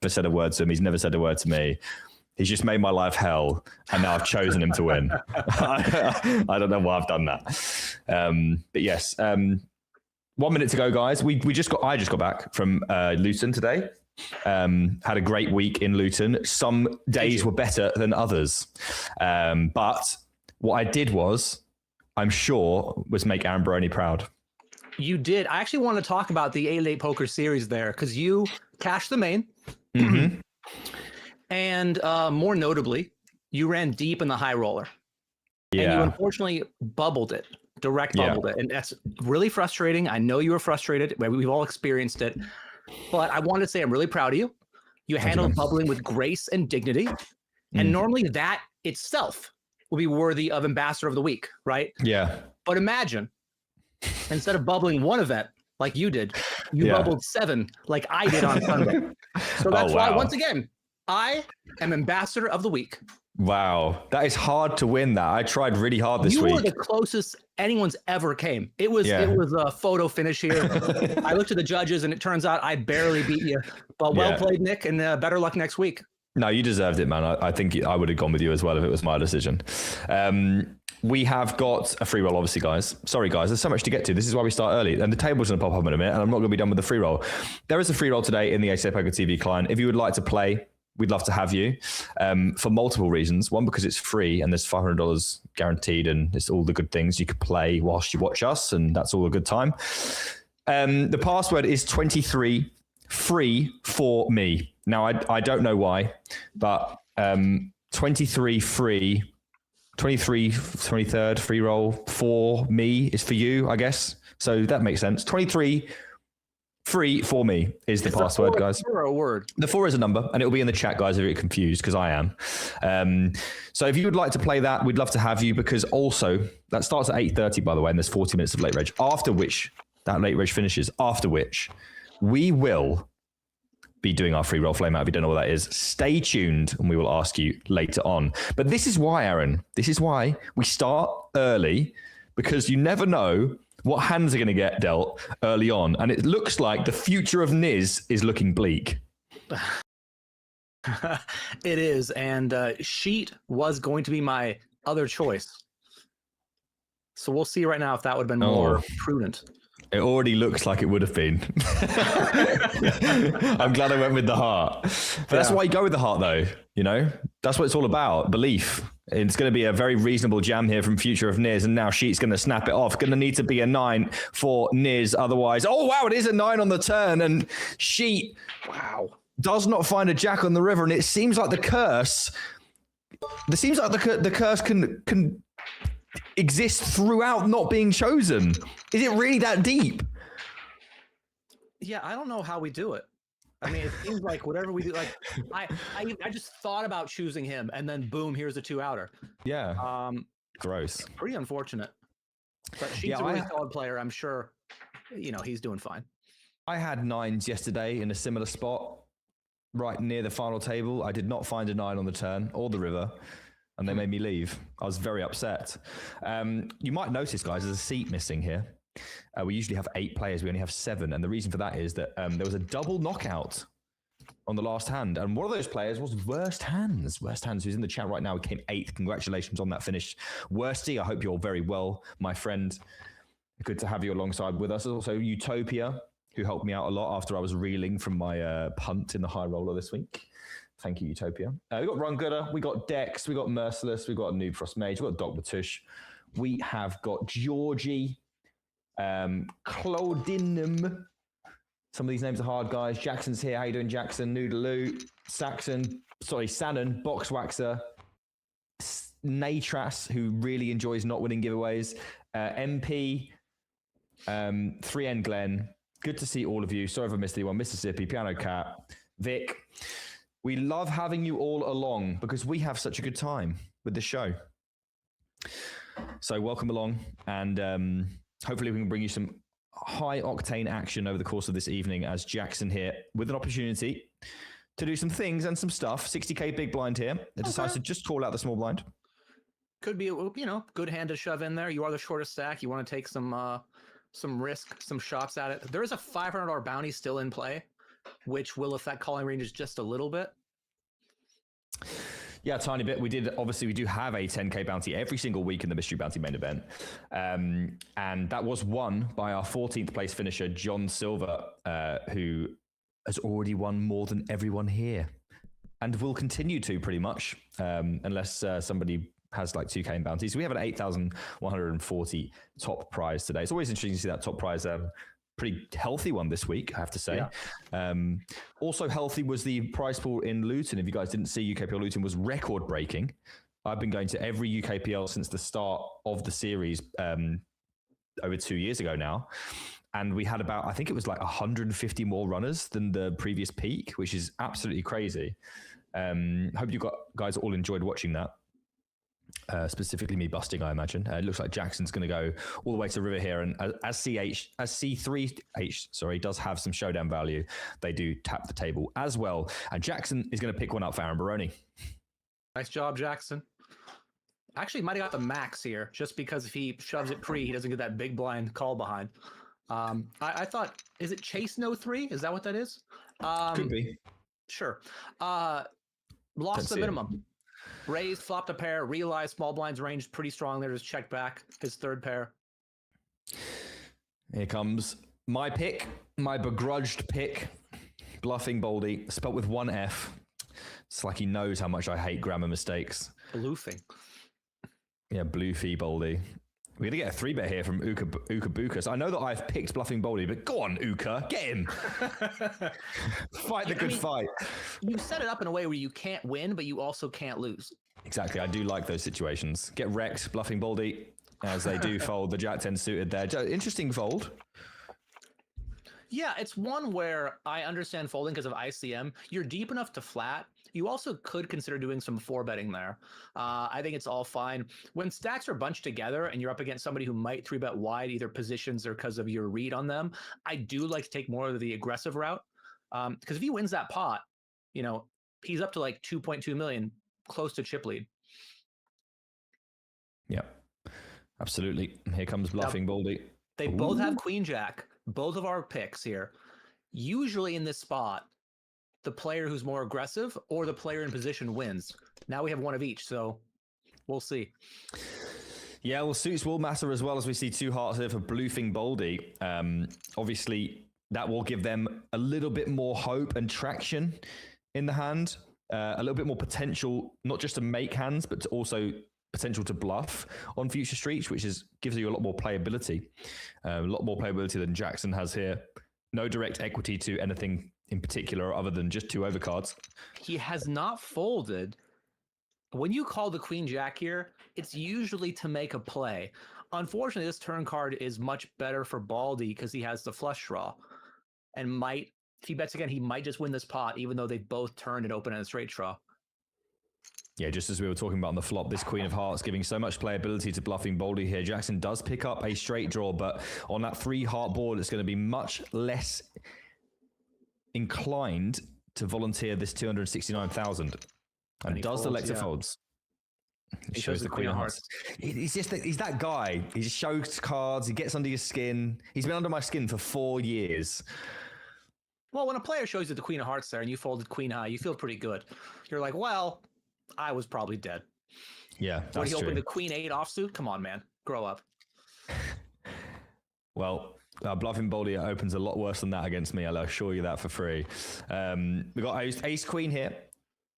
said a word to him. He's never said a word to me. He's just made my life hell, and now I've chosen him to win. I don't know why I've done that. But yes, 1 minute to go, guys. I just got back from Luton today. Had a great week in Luton. Some days were better than others. But what I did was, I'm sure, was make Aaron Brony proud. You did. I actually want to talk about the 888 poker series there because you cashed the main. Mm-hmm. And more notably, you ran deep in the high roller. Yeah. And you unfortunately bubbled it, bubbled it. And that's really frustrating. I know you were frustrated. We've all experienced it. But I want to say I'm really proud of you. You handled bubbling with grace and dignity. And normally that itself will be worthy of Ambassador of the Week, right? Yeah. But imagine, instead of bubbling one event like you did, you bubbled 7 like I did on Sunday. So that's why, once again, I am Ambassador of the Week. Wow. That is hard to win that. I tried really hard this week. You were the closest anyone's ever came. It was a photo finish here. I looked at the judges and it turns out I barely beat you. But well played, Nick, and better luck next week. No, you deserved it, man. I think I would have gone with you as well if it was my decision. We have got a free roll, obviously, guys. Sorry, guys. There's so much to get to. This is why we start early. And the table's going to pop up in a minute, and I'm not going to be done with the free roll. There is a free roll today in the 888 Poker TV client. If you would like to play, we'd love to have you for multiple reasons. One, because it's free and there's $500 guaranteed and it's all the good things. You could play whilst you watch us, and that's all a good time. The password is 23 free for me. Now, I don't know why, but 23 free, 23rd free roll for me is for you, I guess. So that makes sense. 23 free for me is the password, guys. Or a word. The 4 is a number, and it'll be in the chat, guys, if you're confused, because I am. So if you would like to play that, we'd love to have you, because also that starts at 8:30, by the way, and there's 40 minutes of late reg. After which that late reg finishes. After which we will be doing our free roll flame out. If you don't know what that is, stay tuned, and we will ask you later on. But this is why, Aaron. This is why we start early, because you never know what hands are going to get dealt early on. And it looks like the future of Niz is looking bleak. It is. And Sheet was going to be my other choice. So we'll see right now if that would have been more prudent. It already looks like it would have been. I'm glad I went with the heart. But that's why you go with the heart, though. You know, that's what it's all about. Belief. It's going to be a very reasonable jam here from Future of Niz, and now Sheet's going to snap it off. Going to need to be a 9 for Niz, otherwise. Oh wow, it is a 9 on the turn, and Sheet, does not find a jack on the river, and it seems like the curse. It seems like the curse can exist throughout not being chosen. Is it really that deep? Yeah, I don't know how we do it. I mean, it seems like whatever we do, like I just thought about choosing him, and then boom, here's a 2-outer. Yeah. Gross. Pretty unfortunate. But Sheet's a really solid player. I'm sure, you know, he's doing fine. I had 9s yesterday in a similar spot, right near the final table. I did not find a 9 on the turn or the river, and they made me leave. I was very upset. You might notice, guys, there's a seat missing here. We usually have 8 players. We only have 7. And the reason for that is that there was a double knockout on the last hand. And one of those players was Worst Hands. Worst Hands, who's in the chat right now, came 8th. Congratulations on that finish. Worsty, I hope you're very well, my friend. Good to have you alongside with us. Also, Utopia, who helped me out a lot after I was reeling from my punt in the high roller this week. Thank you, Utopia. We got Run Gooder, we got Dex, we got Merciless, we got Noob Frost Mage, we got Doc Batush. We have got Georgie, Claudinum. Some of these names are hard, guys. Jackson's here. How you doing, Jackson? Noodaloo, Sannon, Boxwaxer, Natras, who really enjoys not winning giveaways, MP, 3N Glenn. Good to see all of you. Sorry if I missed anyone. Mississippi, Piano Cat, Vic. We love having you all along because we have such a good time with the show. So welcome along, and hopefully we can bring you some high octane action over the course of this evening as Jackson here with an opportunity to do some things and some stuff. 60k big blind here. It decides to just call out the small blind. Could be, you know, good hand to shove in there. You are the shortest stack. You want to take some risk, some shots at it. There is a $500 bounty still in play. which will affect calling ranges just a little bit. Yeah, a tiny bit. We do have a 10K bounty every single week in the Mystery Bounty main event. And that was won by our 14th place finisher, John Silver, who has already won more than everyone here and will continue to pretty much, unless somebody has like 2K in bounties. So we have an 8,140 top prize today. It's always interesting to see that top prize. Pretty healthy one this week, I have to say. Yeah. Also healthy was the prize pool in Luton. If you guys didn't see, UKPL Luton was record breaking. I've been going to every UKPL since the start of the series over 2 years ago now. And we had about, I think it was like 150 more runners than the previous peak, which is absolutely crazy. Hope you guys all enjoyed watching that. Specifically me busting, I imagine. It looks like Jackson's going to go all the way to river here, and as C3H does have some showdown value, they do tap the table as well. And Jackson is going to pick one up for Aaron Baroni. Nice job, Jackson. Actually, might have got the max here, just because if he shoves it pre, he doesn't get that big blind call behind. I thought, is it Chase No 3? Is that what that is? Could be. Sure. Lost the minimum. Raised, flopped a pair, realized small blinds range pretty strong there, just checked back his third pair. Here comes my pick, my begrudged pick, Bluffing Baldy, spelt with one F. It's like he knows how much I hate grammar mistakes. Bluffing. Yeah, Bluefy Baldy. We're going to get a 3-bet here from Uka Bukas. I know that I've picked Bluffing Baldy, but go on, Uka, get him. Fight the good fight. You set it up in a way where you can't win, but you also can't lose. Exactly. I do like those situations. Get wrecked, Bluffing Baldy, as they do fold the Jack 10 suited there. Interesting fold. Yeah, it's one where I understand folding because of ICM. You're deep enough to flat. You also could consider doing some 4-betting there. I think it's all fine. When stacks are bunched together and you're up against somebody who might 3-bet wide, either positions or because of your read on them, I do like to take more of the aggressive route. Because if he wins that pot, you know, he's up to like 2.2 million, close to chip lead. Yeah, absolutely. Here comes Bluffing Baldy. They both have Queen Jack. Both of our picks here. Usually in this spot, the player who's more aggressive or the player in position wins. Now we have one of each, so we'll see. Yeah, well, suits will matter as well, as we see 2 hearts here for Bluffing Baldy. Obviously, that will give them a little bit more hope and traction in the hand, a little bit more potential, not just to make hands, but to also potential to bluff on future streets, which gives you a lot more playability, than Jackson has here. No direct equity to anything in particular other than just 2 overcards. He has not folded. When you call the Queen Jack here, it's usually to make a play. Unfortunately, this turn card is much better for Baldy because he has the flush draw, and if he bets again, he might just win this pot, even though they both turned and open in a straight draw. Yeah, just as we were talking about on the flop, this Queen of Hearts giving so much playability to Bluffing Baldy here. Jackson does pick up a straight draw, but on that 3-heart board, it's going to be much less inclined to volunteer this 269,000. And does the Lecter folds. He shows the Queen of Hearts. He's that guy. He just shows cards. He gets under your skin. He's been under my skin for 4 years. Well, when a player shows you the Queen of Hearts there and you folded Queen High, you feel pretty good. You're like, well, I was probably dead. Yeah, that's when he true. opened the Queen 8 offsuit, come on, man, grow up. Well, Bluffing Baldy opens a lot worse than that against me. I'll assure you that for free. We got Ace Queen here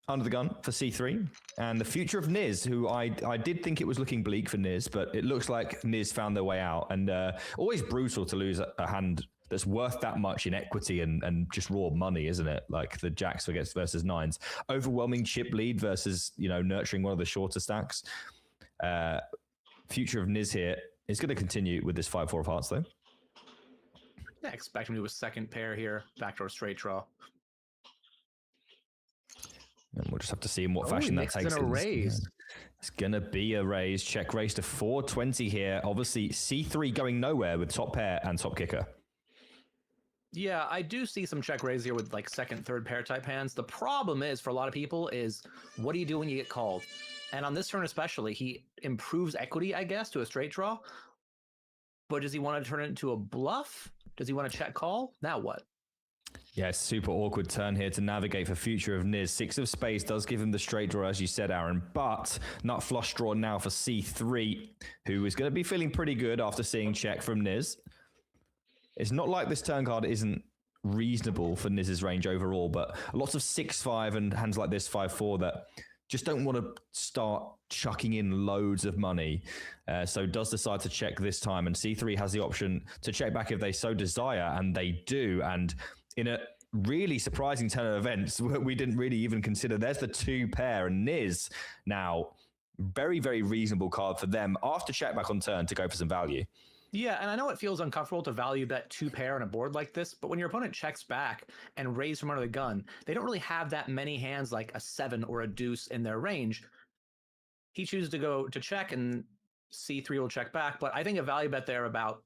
under the gun for C3, and the future of Niz, who I did think it was looking bleak for Niz, but it looks like Niz found their way out. And always brutal to lose a hand that's worth that much in equity and just raw money, isn't it? Like the jacks versus 9s. Overwhelming chip lead versus, nurturing one of the shorter stacks. Future of Niz here is going to continue with this 5-4 of hearts, though. Yeah, expect him to do a second pair here, backdoor straight draw. And we'll just have to see in what fashion that takes. It's going to be a raise. Check raise to 420 here. Obviously, C3 going nowhere with top pair and top kicker. Yeah, I do see some check raise here with like second, third pair type hands. The problem is for a lot of people is what do you do when you get called? And on this turn especially, he improves equity, I guess, to a straight draw. But does he want to turn it into a bluff? Does he want to check call? Now what? Yeah, it's super awkward turn here to navigate for future of Niz. 6 of spades does give him the straight draw, as you said, Aaron, but nut flush draw now for C3, who is going to be feeling pretty good after seeing check from Niz. It's not like this turn card isn't reasonable for Niz's range overall, but lots of 6-5 and hands like this 5-4 that just don't want to start chucking in loads of money. So does decide to check this time, and C3 has the option to check back if they so desire, and they do. And in a really surprising turn of events, we didn't really even consider, there's the 2 pair, and Niz now, very, very reasonable card for them after check back on turn to go for some value. Yeah, and I know it feels uncomfortable to value bet 2 pair on a board like this, but when your opponent checks back and raise from under the gun, they don't really have that many hands like a 7 or a deuce in their range. He chooses to go to check, and C3 will check back, but I think a value bet there about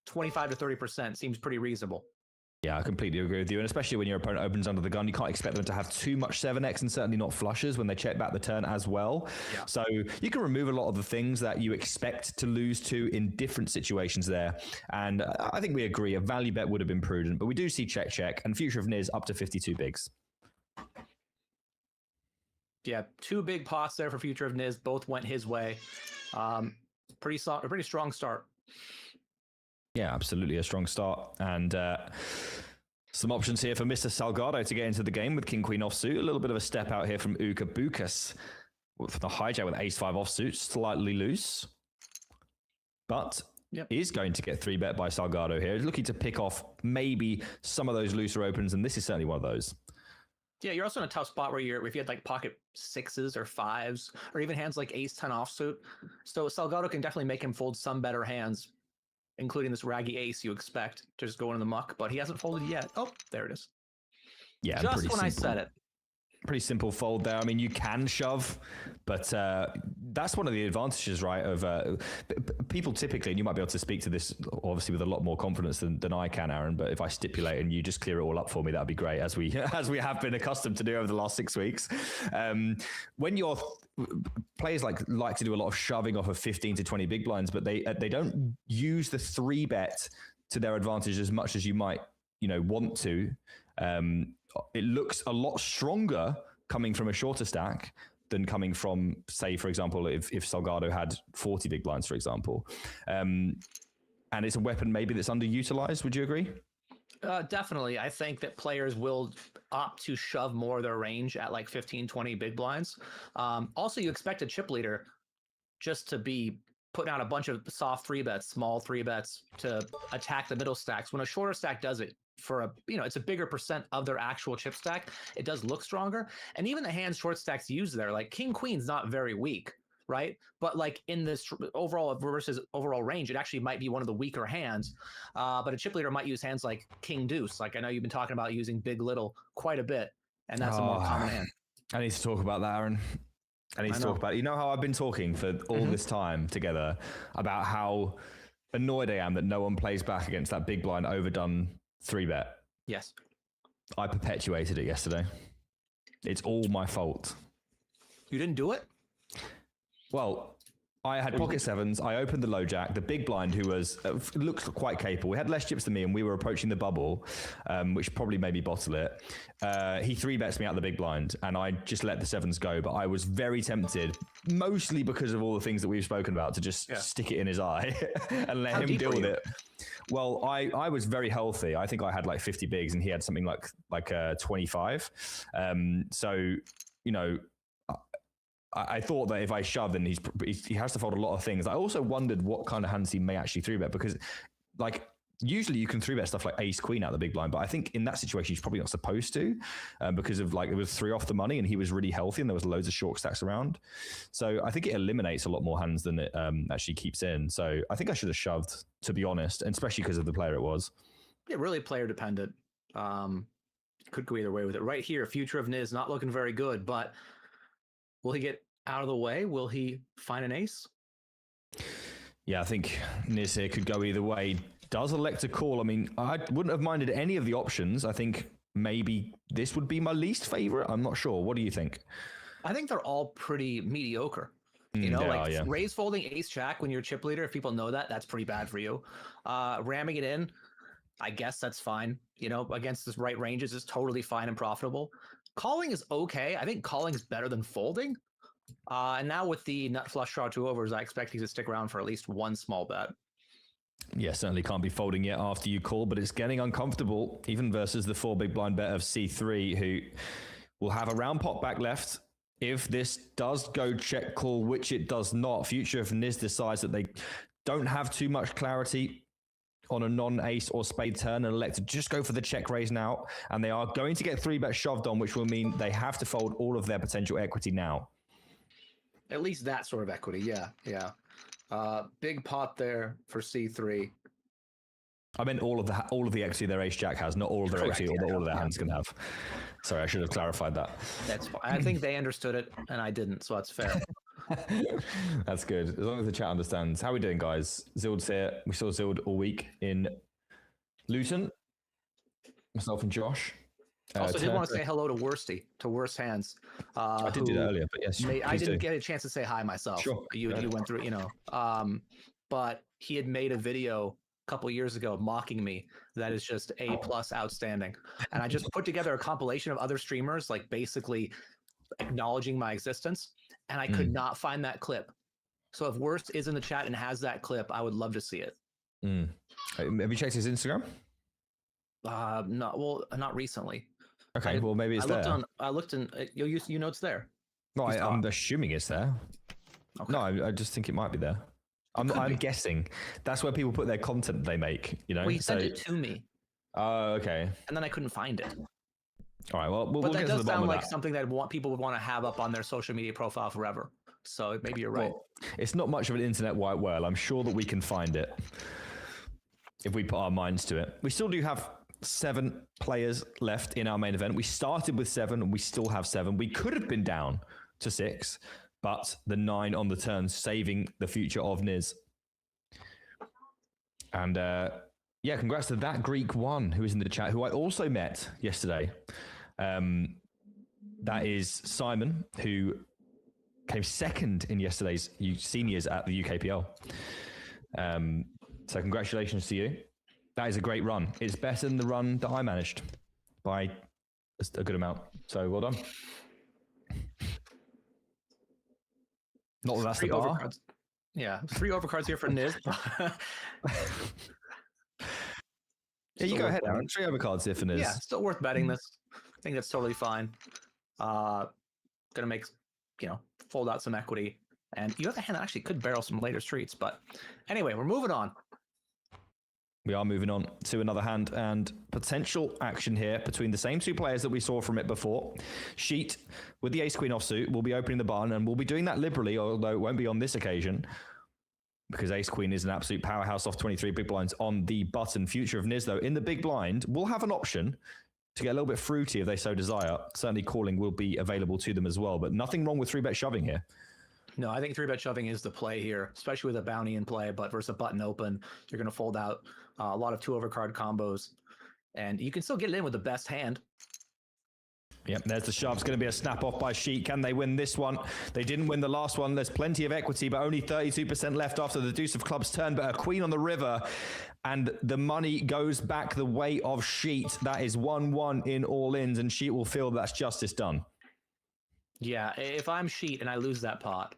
25 to 30% seems pretty reasonable. Yeah, I completely agree with you. And especially when your opponent opens under the gun, you can't expect them to have too much 7x, and certainly not flushes when they check back the turn as well. Yeah. So you can remove a lot of the things that you expect to lose to in different situations there. And I think we agree a value bet would have been prudent, but we do see check, and future of Niz up to 52 bigs. Yeah, 2 big pots there for future of Niz. Both went his way. Pretty strong start. Yeah, absolutely a strong start. And some options here for Mr. Salgado to get into the game with King Queen offsuit. A little bit of a step out here from Uka Bukas for the hijack with Ace-5 offsuit, slightly loose. But is going to get 3-bet by Salgado here. He's looking to pick off maybe some of those looser opens, and this is certainly one of those. Yeah, you're also in a tough spot where if you had like pocket 6s or 5s, or even hands like Ace-10 offsuit. So Salgado can definitely make him fold some better hands, including this raggy ace you expect to just go into the muck, but he hasn't folded yet. Oh, there it is. Yeah, just when simple. I said it. Pretty simple fold there. I mean, you can shove, but that's one of the advantages, right, of people typically, and you might be able to speak to this obviously with a lot more confidence than I can, Aaron, but if I stipulate and you just clear it all up for me, that'd be great, as we have been accustomed to do over the last 6 weeks. When your players like to do a lot of shoving off of 15 to 20 big blinds, but they don't use the 3-bet to their advantage as much as you might, want to. It looks a lot stronger coming from a shorter stack than coming from, say, for example, if Salgado had 40 big blinds, for example. And it's a weapon maybe that's underutilized. Would you agree? Definitely. I think that players will opt to shove more of their range at like 15, 20 big blinds. Also, you expect a chip leader just to be putting out a bunch of soft 3-bets, small 3-bets to attack the middle stacks. When a shorter stack does it, for it's a bigger percent of their actual chip stack, it does look stronger. And even the hands short stacks used there, like King Queen's not very weak, right? But like in this overall versus overall range, it actually might be one of the weaker hands. But a chip leader might use hands like King Deuce. Like I know you've been talking about using Big Little quite a bit, and that's a more common hand. I need to talk about that, Aaron. I need to talk about it. You know how I've been talking for all this time together about how annoyed I am that no one plays back against that big blind overdone 3-bet. Yes. I perpetuated it yesterday. It's all my fault. You didn't do it? Well, I had pocket 7s. I opened the low jack. The big blind, who was looked quite capable. We had less chips than me, and we were approaching the bubble, which probably made me bottle it. He 3-bets me out the big blind, and I just let the 7s go. But I was very tempted, mostly because of all the things that we've spoken about, to just stick it in his eye and let him deal with it. Well, I was very healthy. I think I had like 50 bigs, and he had something like 25. So, I thought that if I shove, then he has to fold a lot of things. I also wondered what kind of hands he may actually 3-bet, because like usually you can 3-bet stuff like Ace Queen out the big blind, but I think in that situation he's probably not supposed to, because of like it was 3 off the money and he was really healthy and there was loads of short stacks around. So I think it eliminates a lot more hands than it actually keeps in. So I think I should have shoved, to be honest, and especially because of the player it was. Yeah, really player dependent. Could go either way with it. Right here, future of Niz not looking very good, but will he get out of the way? Will he find an ace? Yeah, I think Niz here could go either way. Does elect to call. I mean, I wouldn't have minded any of the options. I think maybe this would be my least favorite. I'm not sure. What do you think? I think they're all pretty mediocre. Raise folding ace jack when you're chip leader, if people know that, that's pretty bad for you. Ramming it in, I guess that's fine. You know, against this right ranges is totally fine and profitable. Calling is okay. I think calling is better than folding. And now with the nut flush draw 2 overs, I expect you to stick around for at least one small bet. Yeah, certainly can't be folding yet after you call, but it's getting uncomfortable, even versus the 4 big blind bet of C3, who will have a round pot back left. If this does go check call, which it does not, future if Niz decides that they don't have too much clarity on a non-ace or spade turn and elect to just go for the check raise now, and they are going to get 3-bet shoved on, which will mean they have to fold all of their potential equity now. At least that sort of equity, yeah. Big pot there for C3. I meant all of the equity their ace jack has, not all of their Correct, equity yeah, all of their hands can have. Sorry, I should have clarified that. That's fine. I think they understood it and I didn't, so that's fair. That's good. As long as the chat understands. How are we doing, guys? Zild's here. We saw Zild all week in Luton. Myself and Josh. Also, did want to say hello to Worsty, to Worst Hands. I did do that earlier, but yes. I didn't get a chance to say hi myself. Sure. You went through, you know. But he had made a video a couple years ago mocking me that is just A+ outstanding. And I just put together a compilation of other streamers, like basically acknowledging my existence. And I could not find that clip. So if Worst is in the chat and has that clip, I would love to see it. Have you checked his Instagram? Not recently. Okay, well maybe it's there. I looked in. You know it's there. No, I'm assuming it's there. Okay. No, I just think it might be there. I'm guessing. That's where people put their content they make. You know. Well, he sent it to me. Oh, okay. And then I couldn't find it. All right. Well, but that get does to the bottom sound of like that. something that people would want to have up on their social media profile forever. So maybe you're right. Well, it's not much of an internet white whale. I'm sure that we can find it if we put our minds to it. We still do have 7 players left in our main event. We started with 7 and we still have 7. We could have been down to 6, but the 9 on the turn saving the future of Niz. And yeah, congrats to that Greek one who is in the chat, who I also met yesterday. That is Simon, who came second in yesterday's seniors at the UKPL. So congratulations to you. That is a great run. It's better than the run that I managed by a good amount. So well done. Not that that's the bar. Overcards. Yeah, 3 overcards here for Niz. Yeah, you go ahead, Aaron. 3 overcards here for Niz. Yeah, still worth betting this. I think that's totally fine. Gonna make, fold out some equity. And you have a hand that actually could barrel some later streets. But anyway, we're moving on. We are moving on to another hand and potential action here between the same 2 players that we saw from it before. Sheet with the ace-queen offsuit will be opening the barn, and we'll be doing that liberally, although it won't be on this occasion because ace-queen is an absolute powerhouse off 23 big blinds on the button. Future of Niz, though, in the big blind, will have an option to get a little bit fruity if they so desire. Certainly calling will be available to them as well, but nothing wrong with 3-bet shoving here. No, I think 3-bet shoving is the play here, especially with a bounty in play, but versus a button open, you're going to fold out a lot of 2 overcard combos, and you can still get it in with the best hand. Yep, there's the shove. It's going to be a snap off by Sheet. Can they win this one? They didn't win the last one. There's plenty of equity, but only 32% left after the deuce of clubs turn, but a queen on the river, and the money goes back the way of Sheet. That is 1-1 in all ins, and Sheet will feel that's justice done. Yeah, if I'm Sheet and I lose that pot,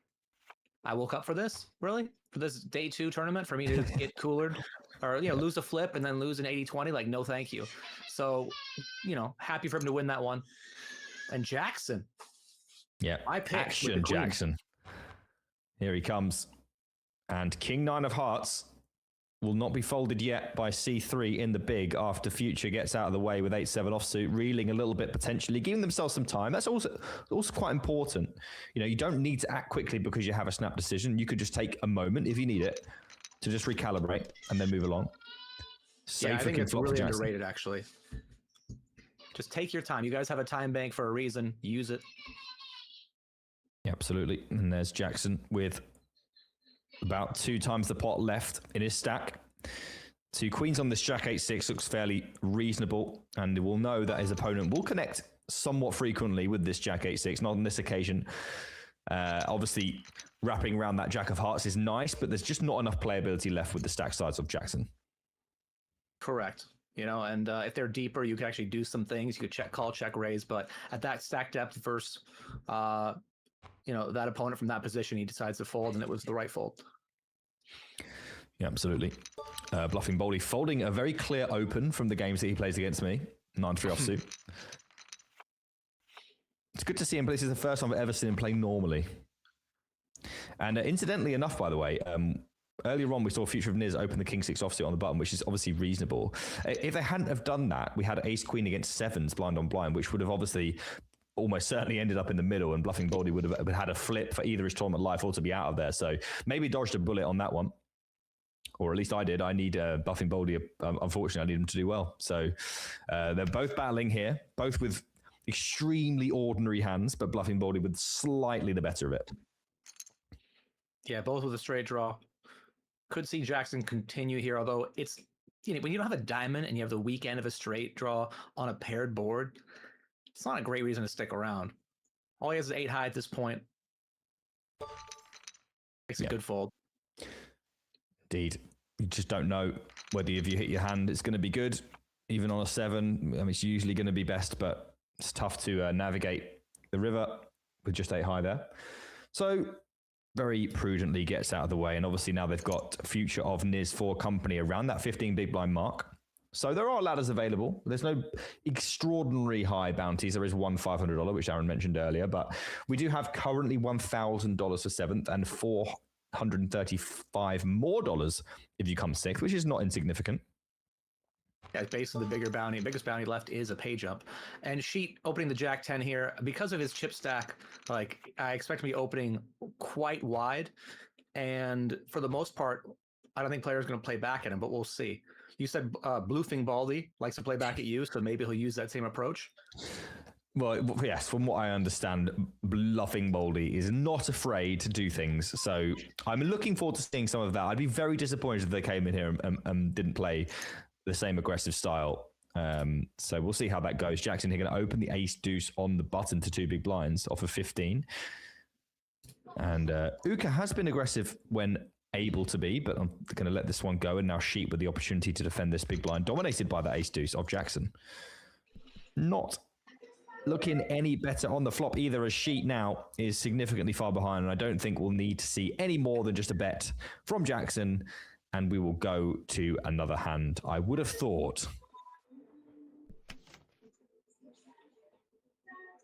I woke up for this? Really? For this day 2 tournament? For me to get coolered? Or, lose a flip and then lose an 80-20? Like, no thank you. So, happy for him to win that one. And Jackson. Yeah. I picked Action Jackson. Here he comes. And King 9 of Hearts will not be folded yet by C3 in the big after Future gets out of the way with 8-7 offsuit, reeling a little bit potentially, giving themselves some time. That's also quite important. You don't need to act quickly because you have a snap decision. You could just take a moment if you need it to just recalibrate and then move along. I think it's really underrated, actually. Just take your time. You guys have a time bank for a reason. Use it. Yeah, absolutely. And there's Jackson with about 2 times the pot left in his stack. 2 queens on this Jack 8-6 looks fairly reasonable, and we'll know that his opponent will connect somewhat frequently with this Jack 8-6, not on this occasion. Obviously, wrapping around that Jack of Hearts is nice, but there's just not enough playability left with the stack size of Jackson. Correct. you know, and if they're deeper, you can actually do some things. You could check call, check raise, but at that stack depth versus, you know, that opponent from that position, he decides to fold, and it was the right fold. Yeah, absolutely. Bluffing boldly, folding a very clear open from the games that he plays against me. 9-3 offsuit. It's good to see him play. This is the first time I've ever seen him play normally. And incidentally enough, by the way, earlier on we saw Future of Niz open the King 6 offsuit on the button, which is obviously reasonable. If they hadn't have done that, we had Ace Queen against sevens blind on blind, which would have obviously almost certainly ended up in the middle, and Bluffing Baldy would have had a flip for either his tournament life or to be out of there. So maybe dodged a bullet on that one. Or at least I did. I need Bluffing Baldy. Unfortunately, I need him to do well. So they're both battling here, both with extremely ordinary hands, but Bluffing Baldy with slightly the better of it. Yeah, both with a straight draw. Could see Jackson continue here, although it's, you know, when you don't have a diamond and you have the weak end of a straight draw on a paired board, it's not a great reason to stick around. All he has is 8 high at this point. Makes a good fold. Indeed. You just don't know whether if you hit your hand, it's going to be good. Even on a 7, I mean, it's usually going to be best, but it's tough to navigate the river with just 8 high there. So very prudently gets out of the way. And obviously now they've got Future of Niz for company around that 15 big blind mark. So there are ladders available. There's no extraordinary high bounties. There is one $500, which Aaron mentioned earlier, but we do have currently $1,000 for 7th and $435 more if you come 6th, which is not insignificant. Yeah, basically the bigger bounty. Biggest bounty left is a pay jump. And Sheet opening the Jack 10 here. Because of his chip stack, like, I expect to be opening quite wide. And for the most part, I don't think players are going to play back at him, but we'll see. You said Bluffing Baldy likes to play back at you, so maybe he'll use that same approach. Well, yes, from what I understand, Bluffing Baldy is not afraid to do things. So I'm looking forward to seeing some of that. I'd be very disappointed if they came in here and didn't play the same aggressive style. So we'll see how that goes. Jackson here going to open the ace deuce on the button to 2 big blinds off of 15. And Uka has been aggressive when able to be, but I'm going to let this one go. And now Sheep with the opportunity to defend this big blind, dominated by the ace deuce of Jackson. Not looking any better on the flop either, as Sheet now is significantly far behind, and I don't think we'll need to see any more than just a bet from Jackson, and we will go to another hand. I would have thought.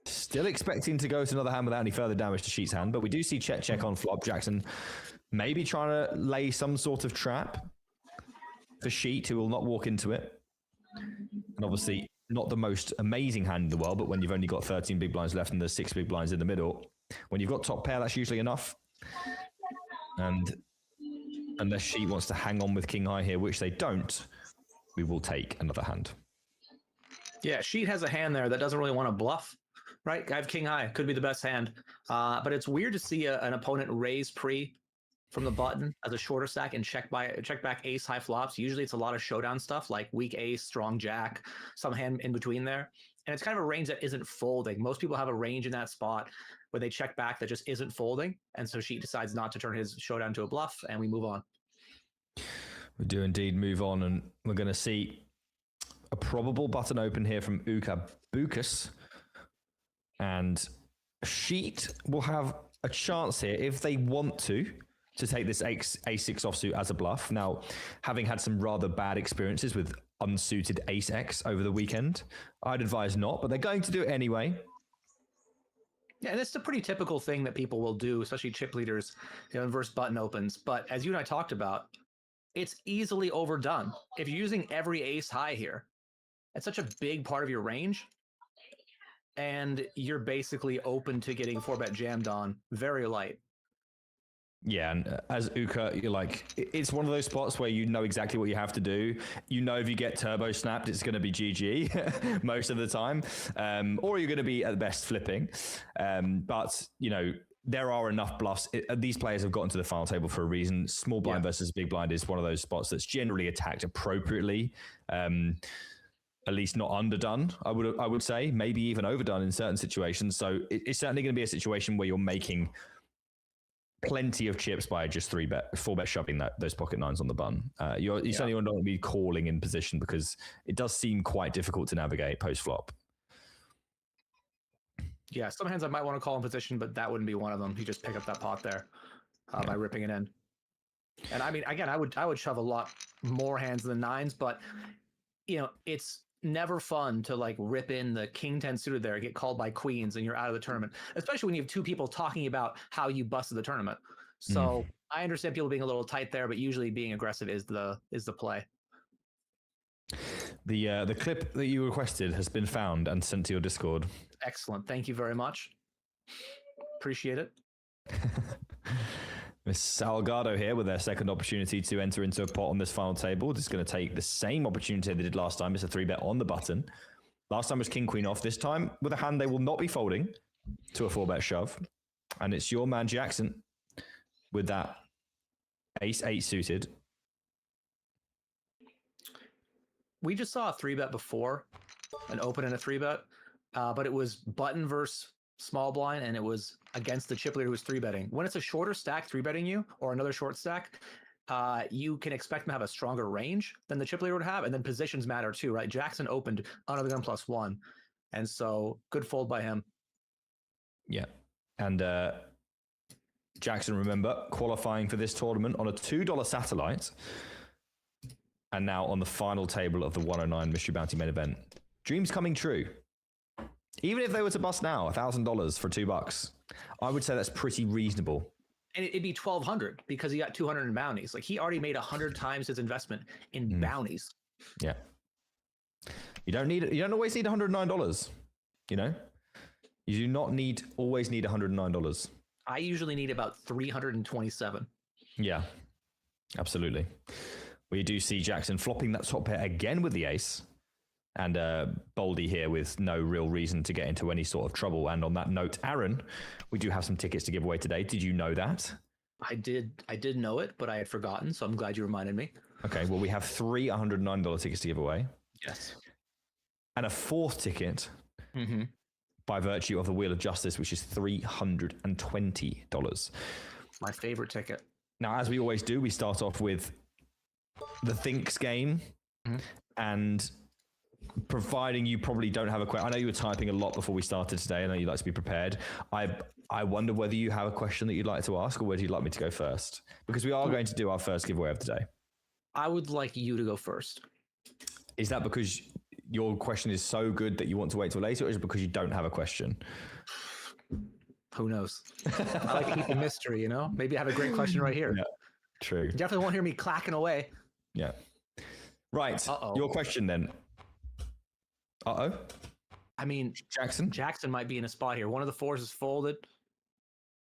Still expecting to go to another hand without any further damage to Sheet's hand, but we do see check on flop. Jackson maybe trying to lay some sort of trap for Sheet, who will not walk into it. And obviously not the most amazing hand in the world, but when you've only got 13 big blinds left and there's 6 big blinds in the middle, when you've got top pair, that's usually enough. And unless Sheet wants to hang on with king high here, which they don't, we will take another hand. Yeah, Sheet has a hand there that doesn't really want to bluff, right? I have king high, could be the best hand. But it's weird to see an opponent raise pre from the button as a shorter stack and check back ace high flops. Usually it's a lot of showdown stuff like weak ace, strong jack, some hand in between there. And it's kind of a range that isn't folding. Most people have a range in that spot where they check back that just isn't folding. And so Sheet decides not to turn his showdown to a bluff, and we move on. We do indeed move on, and we're going to see a probable button open here from Uka Bukas. And Sheet will have a chance here if they want to take this ace 6 offsuit as a bluff. Now, having had some rather bad experiences with unsuited ace X over the weekend, I'd advise not, but they're going to do it anyway. Yeah, and it's a pretty typical thing that people will do, especially chip leaders, you know, inverse button opens. But as you and I talked about, it's easily overdone. If you're using every ace high here, it's such a big part of your range, and you're basically open to getting 4-bet jammed on very light. Yeah, and as Uka, you're like, it's one of those spots where you know exactly what you have to do. You know if you get turbo snapped, it's going to be GG most of the time, or you're going to be at best flipping. But, you know, there are enough bluffs. These players have gotten to the final table for a reason. Small blind versus big blind is one of those spots that's generally attacked appropriately. At least not underdone, I would say, maybe even overdone in certain situations. So it's certainly going to be a situation where you're making plenty of chips by just 4-bet shoving those pocket nines on the button. You certainly don't want to be calling in position because it does seem quite difficult to navigate post flop. Yeah, some hands I might want to call in position, but that wouldn't be one of them. You just pick up that pot there by ripping it in. And I mean, again, I would shove a lot more hands than nines, but you know, it's never fun to like rip in the king 10 suited there, get called by queens, and you're out of the tournament. Especially when you have two people talking about how you busted the tournament. So I understand people being a little tight there, but usually being aggressive is the play. The clip that you requested has been found and sent to your Discord. Excellent. Thank you very much. Appreciate it. Miss Salgado here with their second opportunity to enter into a pot on this final table. Just going to take the same opportunity they did last time. It's a 3-bet on the button. Last time was king queen off. This time with a hand they will not be folding to a 4-bet shove. And it's your man Jackson with that ace 8 suited. We just saw a 3-bet before, an open and a 3-bet, but it was button versus small blind, and it was against the chip leader who was 3-betting. When it's a shorter stack 3-betting you, or another short stack, you can expect them to have a stronger range than the chip leader would have, and then positions matter too, right? Jackson opened under the gun +1, and so good fold by him. Yeah, and Jackson, remember, qualifying for this tournament on a $2 satellite, and now on the final table of the 109 Mystery Bounty main event. Dreams coming true. Even if they were to bust now, $1,000 for $2, I would say that's pretty reasonable. And it'd be 1,200 because he got 200 in bounties. Like he already made 100 times his investment in bounties. Yeah. You don't always need $109. You know, you do not always need $109. I usually need about 327. Yeah, absolutely. We do see Jackson flopping that top pair again with the ace. And Boldy here with no real reason to get into any sort of trouble. And on that note, Aaron, we do have some tickets to give away today. Did you know that? I did know it, but I had forgotten. So I'm glad you reminded me. Okay, well, we have 3 $109 tickets to give away. Yes. And a 4th ticket by virtue of the Wheel of Justice, which is $320. My favorite ticket. Now, as we always do, we start off with the Thinks game. And providing you probably don't have a question, I know you were typing a lot before we started today. I know you like to be prepared. I wonder whether you have a question that you'd like to ask, or whether you'd like me to go first, because we are going to do our first giveaway of the day. I would like you to go first. Is that because your question is so good that you want to wait till later, or is it because you don't have a question? Who knows? I like to keep the mystery, you know? Maybe I have a great question right here. Yeah, true. You definitely won't hear me clacking away. Yeah. Right. Your question then. I mean, Jackson might be in a spot here. One of the 4s is folded.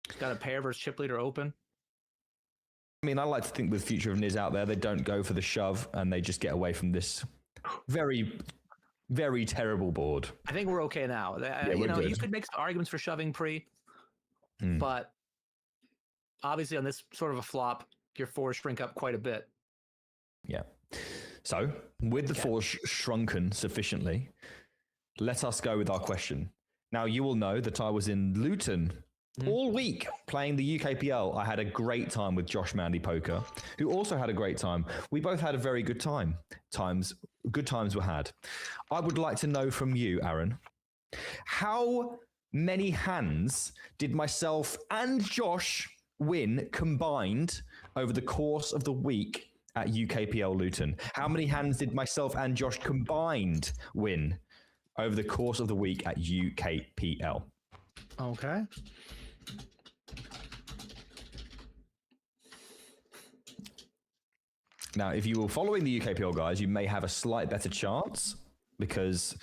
He's got a pair versus chip leader open. I mean, I like to think with future of Niz out there, they don't go for the shove and they just get away from this very, very terrible board. I think we're okay now. You know, you could make some arguments for shoving pre, but obviously on this sort of a flop, your 4s shrink up quite a bit. Yeah. So, with the 4s shrunken sufficiently, let us go with our question. Now, you will know that I was in Luton all week playing the UKPL. I had a great time with Josh Mandy Poker, who also had a great time. We both had a very good time. Good times were had. I would like to know from you, Aaron, how many hands did myself and Josh win combined over the course of the week at UKPL Luton? How many hands did myself and Josh combined win over the course of the week at UKPL? Okay. Now, if you were following the UKPL guys, you may have a slight better chance because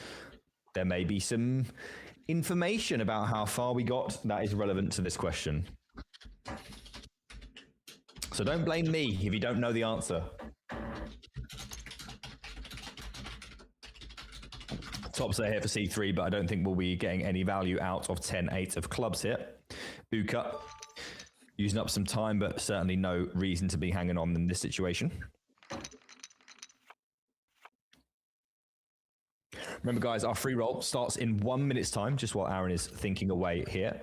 there may be some information about how far we got that is relevant to this question. So don't blame me if you don't know the answer. Tops are here for C3, but I don't think we'll be getting any value out of 10-8 of clubs here. Uka using up some time, but certainly no reason to be hanging on in this situation. Remember, guys, our free roll starts in 1 minute's time, just while Aaron is thinking away here.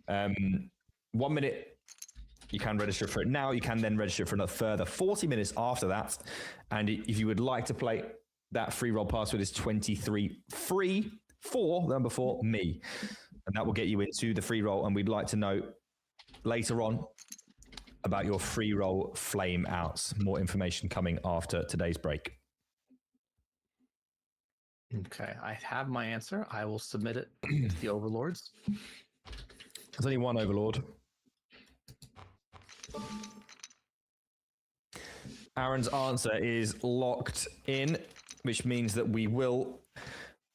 1 minute You can register for it now. You can then register for another further 40 minutes after that. And if you would like to play, that free roll password is 23 free 4, the number 4, me. And that will get you into the free roll. And we'd like to know later on about your free roll flame outs. More information coming after today's break. Okay, I have my answer. I will submit it to the overlords. There's only one overlord. Aaron's answer is locked in, which means that we will,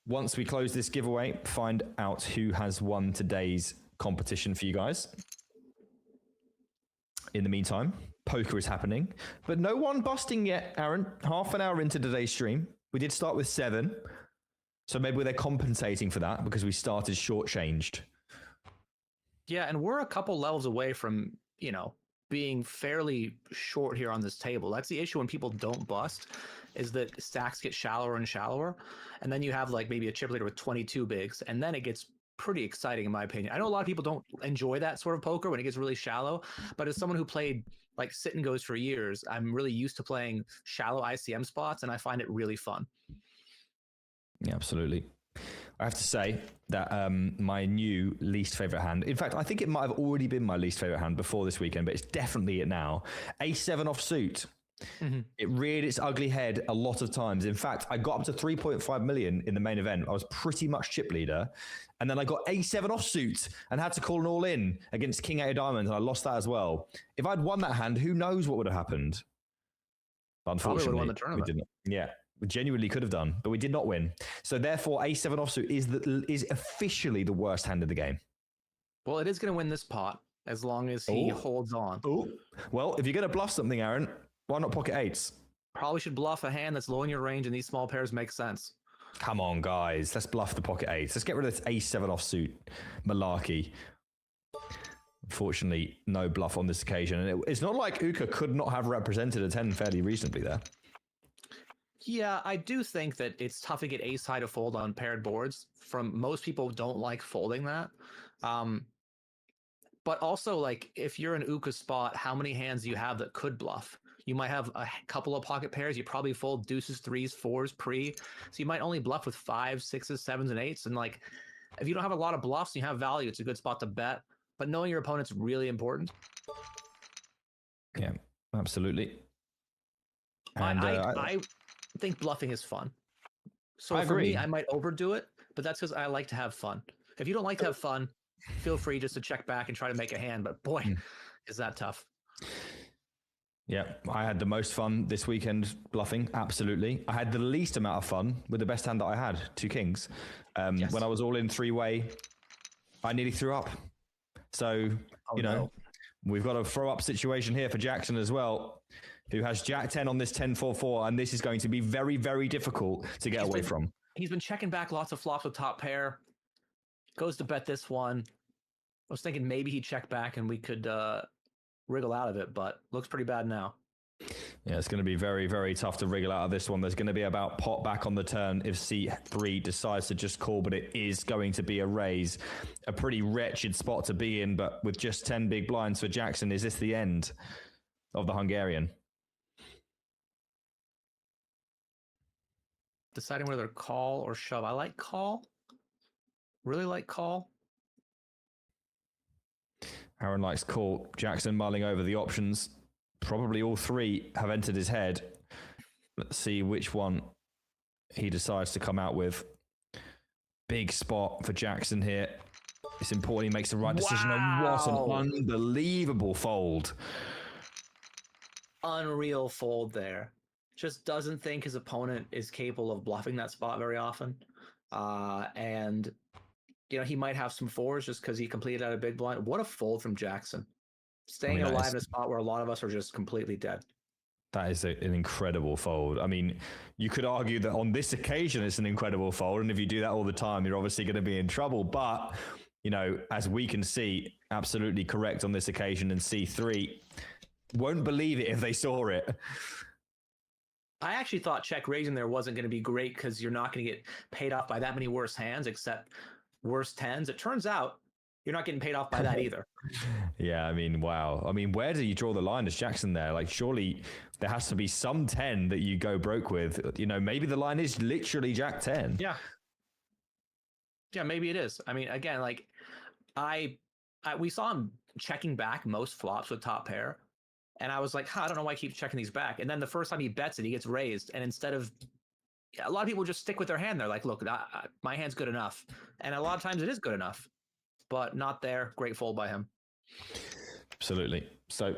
once we close this giveaway, find out who has won today's competition for you guys. In the meantime, poker is happening, but no one busting yet, Aaron. Half an hour into today's stream. We did start with 7, so maybe they're compensating for that because we started shortchanged. Yeah, and we're a couple levels away from, being fairly short here on this table. That's the issue when people don't bust, is that stacks get shallower and shallower. And then you have like maybe a chip leader with 22 bigs, and then it gets pretty exciting in my opinion. I know a lot of people don't enjoy that sort of poker when it gets really shallow, but as someone who played like sit and goes for years, I'm really used to playing shallow ICM spots, and I find it really fun. Yeah, absolutely. I have to say that my new least favorite hand, in fact, I think it might have already been my least favorite hand before this weekend, but it's definitely it now. A7 offsuit. Mm-hmm. It reared its ugly head a lot of times. In fact, I got up to 3.5 million in the main event. I was pretty much chip leader. And then I got A7 offsuit and had to call an all in against King 8 of diamonds. And I lost that as well. If I'd won that hand, who knows what would have happened? But unfortunately, won the tournament. We didn't. Yeah. We genuinely could have done, but we did not win. So therefore, A7 offsuit is officially the worst hand of the game. Well, it is going to win this pot as long as he holds on. Oh, well, if you're going to bluff something, Aaron, why not pocket 8s? Probably should bluff a hand that's low in your range, and these small pairs make sense. Come on, guys. Let's bluff the pocket 8s. Let's get rid of this A7 offsuit malarkey. Unfortunately, no bluff on this occasion. And it's not like Uka could not have represented a 10 fairly reasonably there. Yeah, I do think that it's tough to get ace high to fold on paired boards. Most people don't like folding that. But also, like, if you're in Uka's spot, how many hands do you have that could bluff? You might have a couple of pocket pairs. You probably fold deuces, 3s, 4s pre. So you might only bluff with 5s, 6s, 7s, and 8s. And like, if you don't have a lot of bluffs and you have value, it's a good spot to bet. But knowing your opponent's really important. Yeah, absolutely. And I think bluffing is fun. So I for agree. me, I might overdo it, but that's because I like to have fun. If you don't like to have fun, feel free just to check back and try to make a hand. But boy, is that tough. Yeah, I had the most fun this weekend bluffing. Absolutely. I had the least amount of fun with the best hand that I had, 2 kings. Yes. When I was all in 3-way, I nearly threw up. So, we've got a throw up situation here for Jackson as well, who has Jack 10 on this 10-4-4, and this is going to be very, very difficult to get away from. He's been checking back lots of flops with top pair. Goes to bet this one. I was thinking maybe he'd check back and we could wriggle out of it, but looks pretty bad now. Yeah, it's going to be very, very tough to wriggle out of this one. There's going to be about pot back on the turn if C3 decides to just call, but it is going to be a raise. A pretty wretched spot to be in, but with just 10 big blinds for Jackson, is this the end of the Hungarian? Deciding whether call or shove. I like call. Really like call. Aaron likes call. Jackson mulling over the options. Probably all 3 have entered his head. Let's see which one he decides to come out with. Big spot for Jackson here. It's important he makes the right decision. And what an unbelievable fold. Unreal fold there. Just doesn't think his opponent is capable of bluffing that spot very often. And, he might have some 4s just because he completed out a big blind. What a fold from Jackson. Staying alive in a spot where a lot of us are just completely dead. That is an incredible fold. I mean, you could argue that on this occasion, it's an incredible fold. And if you do that all the time, you're obviously going to be in trouble. But, as we can see, absolutely correct on this occasion. And C3 won't believe it if they saw it. I actually thought check raising there wasn't going to be great because you're not going to get paid off by that many worse hands except worse 10s. It turns out You're not getting paid off by that either. Yeah, I mean, wow. I mean, where do you draw the line as Jackson there? Like, surely there has to be some 10 that you go broke with. You know, maybe the line is literally Jack 10. Yeah. Yeah, maybe it is. I mean, again, like we saw him checking back most flops with top pair. And I was like, I don't know why he keeps checking these back. And then the first time he bets it, he gets raised. And instead of, a lot of people just stick with their hand. They're like, look, my hand's good enough. And a lot of times it is good enough, but not there. Great fold by him. Absolutely. So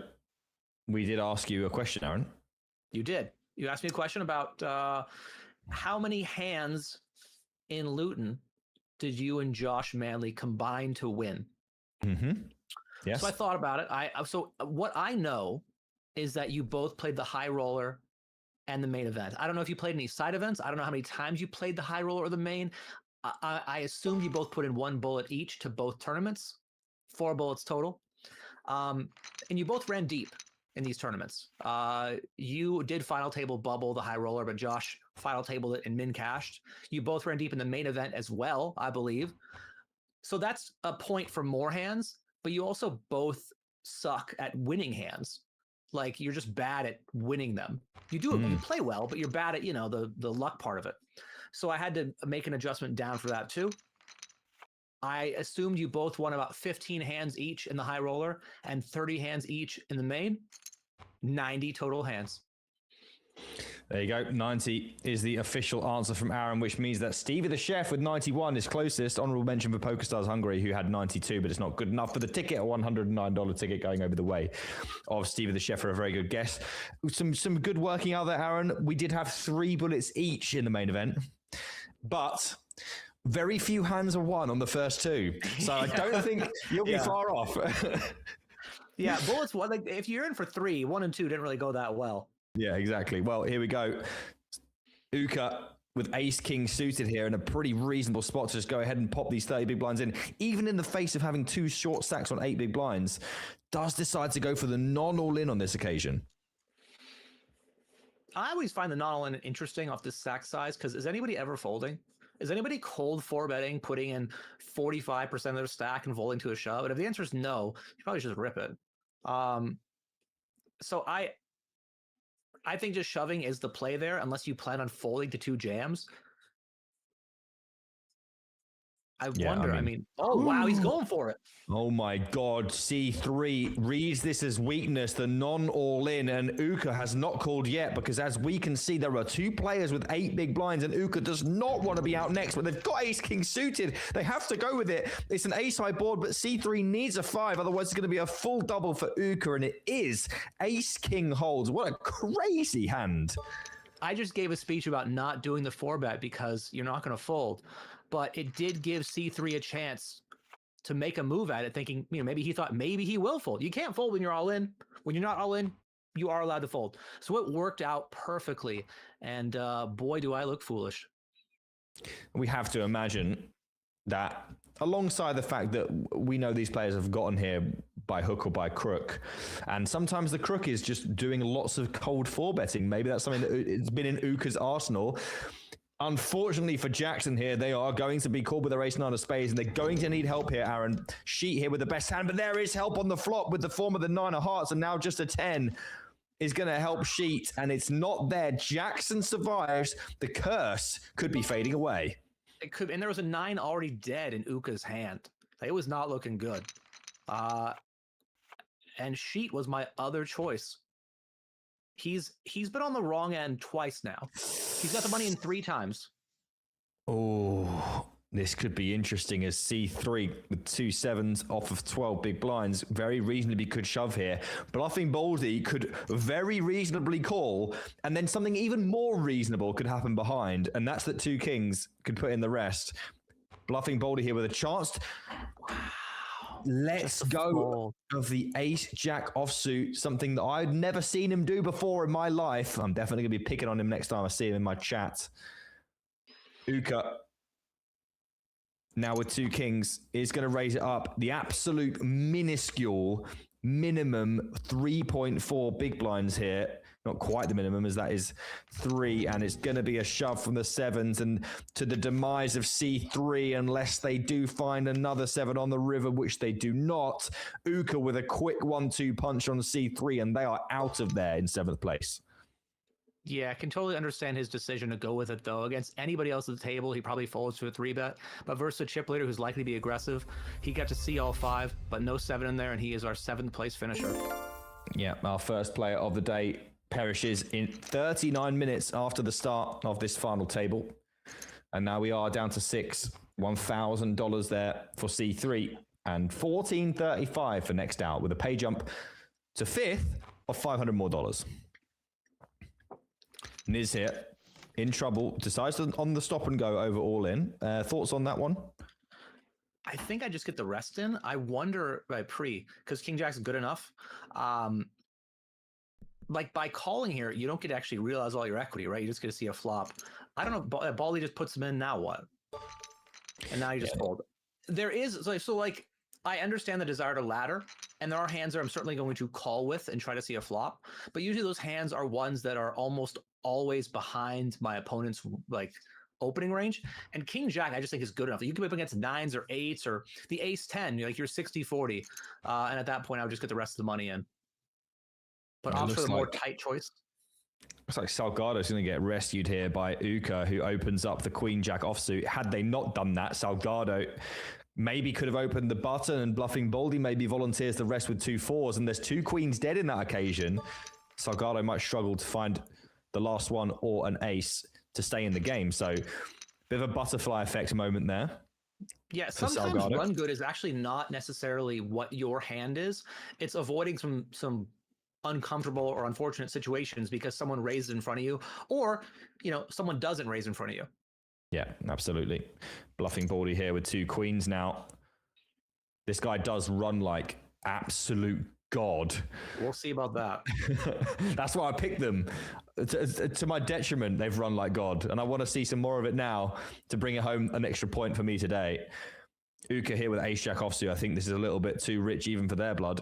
we did ask you a question, Aaron. You did. You asked me a question about how many hands in Luton did you and Josh Manley combine to win? Mm-hmm. Yes. So I thought about it. So what I know is that you both played the high roller and the main event. I don't know if you played any side events. I don't know how many times you played the high roller or the main. I assumed you both put in 1 bullet each to both tournaments, 4 bullets total. And you both ran deep in these tournaments. You did final table bubble the high roller, but Josh final tabled it and min cashed. You both ran deep in the main event as well, I believe. So that's a point for more hands, but you also both suck at winning hands. Like, you're just bad at winning them. You do you play well, but you're bad at, you know, the luck part of it. So I had to make an adjustment down for that too. I assumed you both won about 15 hands each in the high roller and 30 hands each in the main. 90 total hands. There you go. 90 is the official answer from Aaron, which means that Stevie the Chef with 91 is closest. Honorable mention for PokerStars Hungary, who had 92, but it's not good enough for the ticket. A $109 ticket going over the way of Stevie the Chef for a very good guess. Some good working out there, Aaron. We did have 3 bullets each in the main event, but very few hands are won on the first 2. So I don't think you'll be far off. Yeah, bullets, like, if you're in for 3, 1 and 2 didn't really go that well. Yeah, exactly. Well, here we go. Uka with ace king suited here in a pretty reasonable spot to just go ahead and pop these 30 big blinds in, even in the face of having 2 short stacks on 8 big blinds, does decide to go for the non-all-in on this occasion. I always find the non-all-in interesting off this stack size, because is anybody ever folding? Is anybody cold 4-betting, putting in 45% of their stack and folding to a shove? And if the answer is no, you probably just rip it. So I think just shoving is the play there, unless you plan on folding to 2 jams. I wonder. I mean, oh, wow, he's going for it. Oh my God. C3 reads this as weakness, the non-all-in, and Uka has not called yet, because as we can see, there are 2 players with 8 big blinds, and Uka does not want to be out next, but they've got ace king suited. They have to go with it. It's an ace high board, but C3 needs a 5. Otherwise, it's going to be a full double for Uka, and it is ace king holds. What a crazy hand. I just gave a speech about not doing the 4-bet because you're not going to fold. But it did give C3 a chance to make a move at it, thinking, you know, maybe he thought maybe he will fold. You can't fold when you're all in. When you're not all in, you are allowed to fold. So it worked out perfectly. And boy, do I look foolish. We have to imagine that alongside the fact that we know these players have gotten here by hook or by crook, and sometimes the crook is just doing lots of cold 4-betting. Maybe that's something that it's been in Uka's arsenal. Unfortunately for Jackson here, they are going to be called with their ace-9 of spades, and they're going to need help here, Aaron. Sheet here with the best hand, but there is help on the flop with the form of the 9 of hearts, and now just a 10 is going to help Sheet, and it's not there. Jackson survives. The curse could be fading away. It could, and there was a 9 already dead in Uka's hand. It was not looking good. And Sheet was my other choice. He's been on the wrong end twice now. He's got the money in 3 times. Oh, this could be interesting as C3 with 2 7s off of 12 big blinds very reasonably could shove here. Bluffing Baldy could very reasonably call, and then something even more reasonable could happen behind, and that's that 2 kings could put in the rest. Bluffing Baldy here with a chance. Wow. Let's go of the ace-jack offsuit, something that I'd never seen him do before in my life. I'm definitely going to be picking on him next time I see him in my chat. Uka, now with 2 kings, is going to raise it up. The absolute minuscule minimum 3.4 big blinds here. not quite the minimum, as that is 3, and it's going to be a shove from the 7s and to the demise of C3 unless they do find another 7 on the river, which they do not. Uka with a quick 1-2 punch on C3, and they are out of there in 7th place. Yeah, I can totally understand his decision to go with it, though. Against anybody else at the table, he probably folds to a 3-bet. But versus a chip leader who's likely to be aggressive, he got to see all 5, but no 7 in there, and he is our 7th place finisher. Yeah, our first player of the day perishes in 39 minutes after the start of this final table. And now we are down to 6, $1,000 there for C3, and $1,435 for next out, with a pay jump to 5th of $500 more. Niz here, in trouble, decides on the stop and go over all in. Thoughts on that one? I think I just get the rest in. I wonder by because King Jack's good enough. Like by calling here, you don't get to actually realize all your equity, right? You just get to see a flop. I don't know. Baldy just puts them in. Now what? And now you just fold. There is so like I understand the desire to ladder, and there are hands that I'm certainly going to call with and try to see a flop. But usually those hands are ones that are almost always behind my opponent's like opening range. And King Jack, I just think is good enough. You can be up against 9s or 8s or the ace 10. You're 60-40, and at that point, I would just get the rest of the money in. But opt for the more tight choice. Looks like Salgado's going to get rescued here by Uka, who opens up the Queen Jack offsuit. Had they not done that, Salgado maybe could have opened the button, and bluffing Baldy maybe volunteers the rest with 2 4s, and there's 2 queens dead in that occasion. Salgado might struggle to find the last one or an ace to stay in the game. So bit of a butterfly effect moment there. Yeah, sometimes run good is actually not necessarily what your hand is. It's avoiding some uncomfortable or unfortunate situations because someone raised in front of you, or someone doesn't raise in front of you. Yeah, absolutely. Bluffing Baldy here with 2 queens now. This guy does run like absolute god. We'll see about that. That's why I picked them. To my detriment, they've run like god, and I want to see some more of it now to bring it home an extra point for me today. Uka here with ace jack offsuit. I think this is a little bit too rich even for their blood.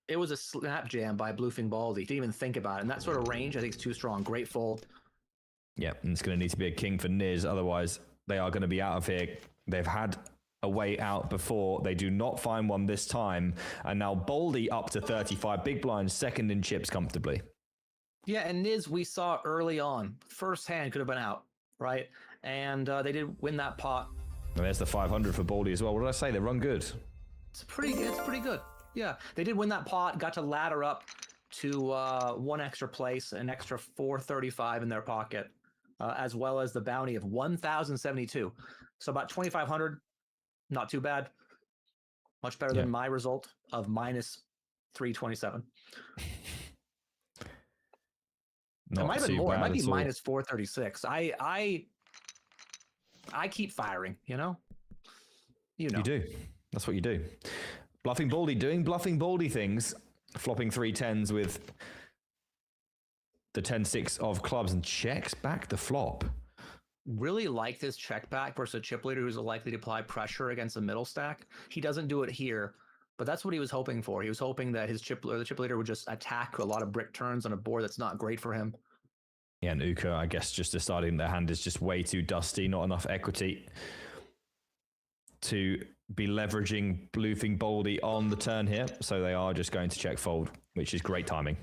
It was a snap jam by bluffing Baldy. Didn't even think about it. And that sort of range, I think, is too strong. Great fold. Yeah, and it's going to need to be a king for Niz. Otherwise, they are going to be out of here. They've had a way out before. They do not find one this time. And now Baldy up to 35. Big blind, second in chips comfortably. Yeah, and Niz, we saw early on. First hand could have been out, right? And they did win that pot. And there's the 500 for Baldy as well. What did I say? They run good. It's pretty good. Yeah, they did win that pot, got to ladder up to 1 extra place, an extra 435 in their pocket, as well as the bounty of 1,072. So about 2,500, not too bad. Much better than my result of minus 327. It might have been more. It might be minus 436. I keep firing, You do. That's what you do. Bluffing Baldy doing bluffing Baldy things, flopping 3 10s with the 10-6 of clubs and checks back the flop. Really like this check back versus a chip leader who's likely to apply pressure against a middle stack. He doesn't do it here, but that's what he was hoping for. He was hoping that the chip leader would just attack a lot of brick turns on a board that's not great for him. Yeah, and Uka, I guess, just deciding their hand is just way too dusty, not enough equity to be leveraging bluffing Baldy on the turn here. So they are just going to check fold, which is great timing.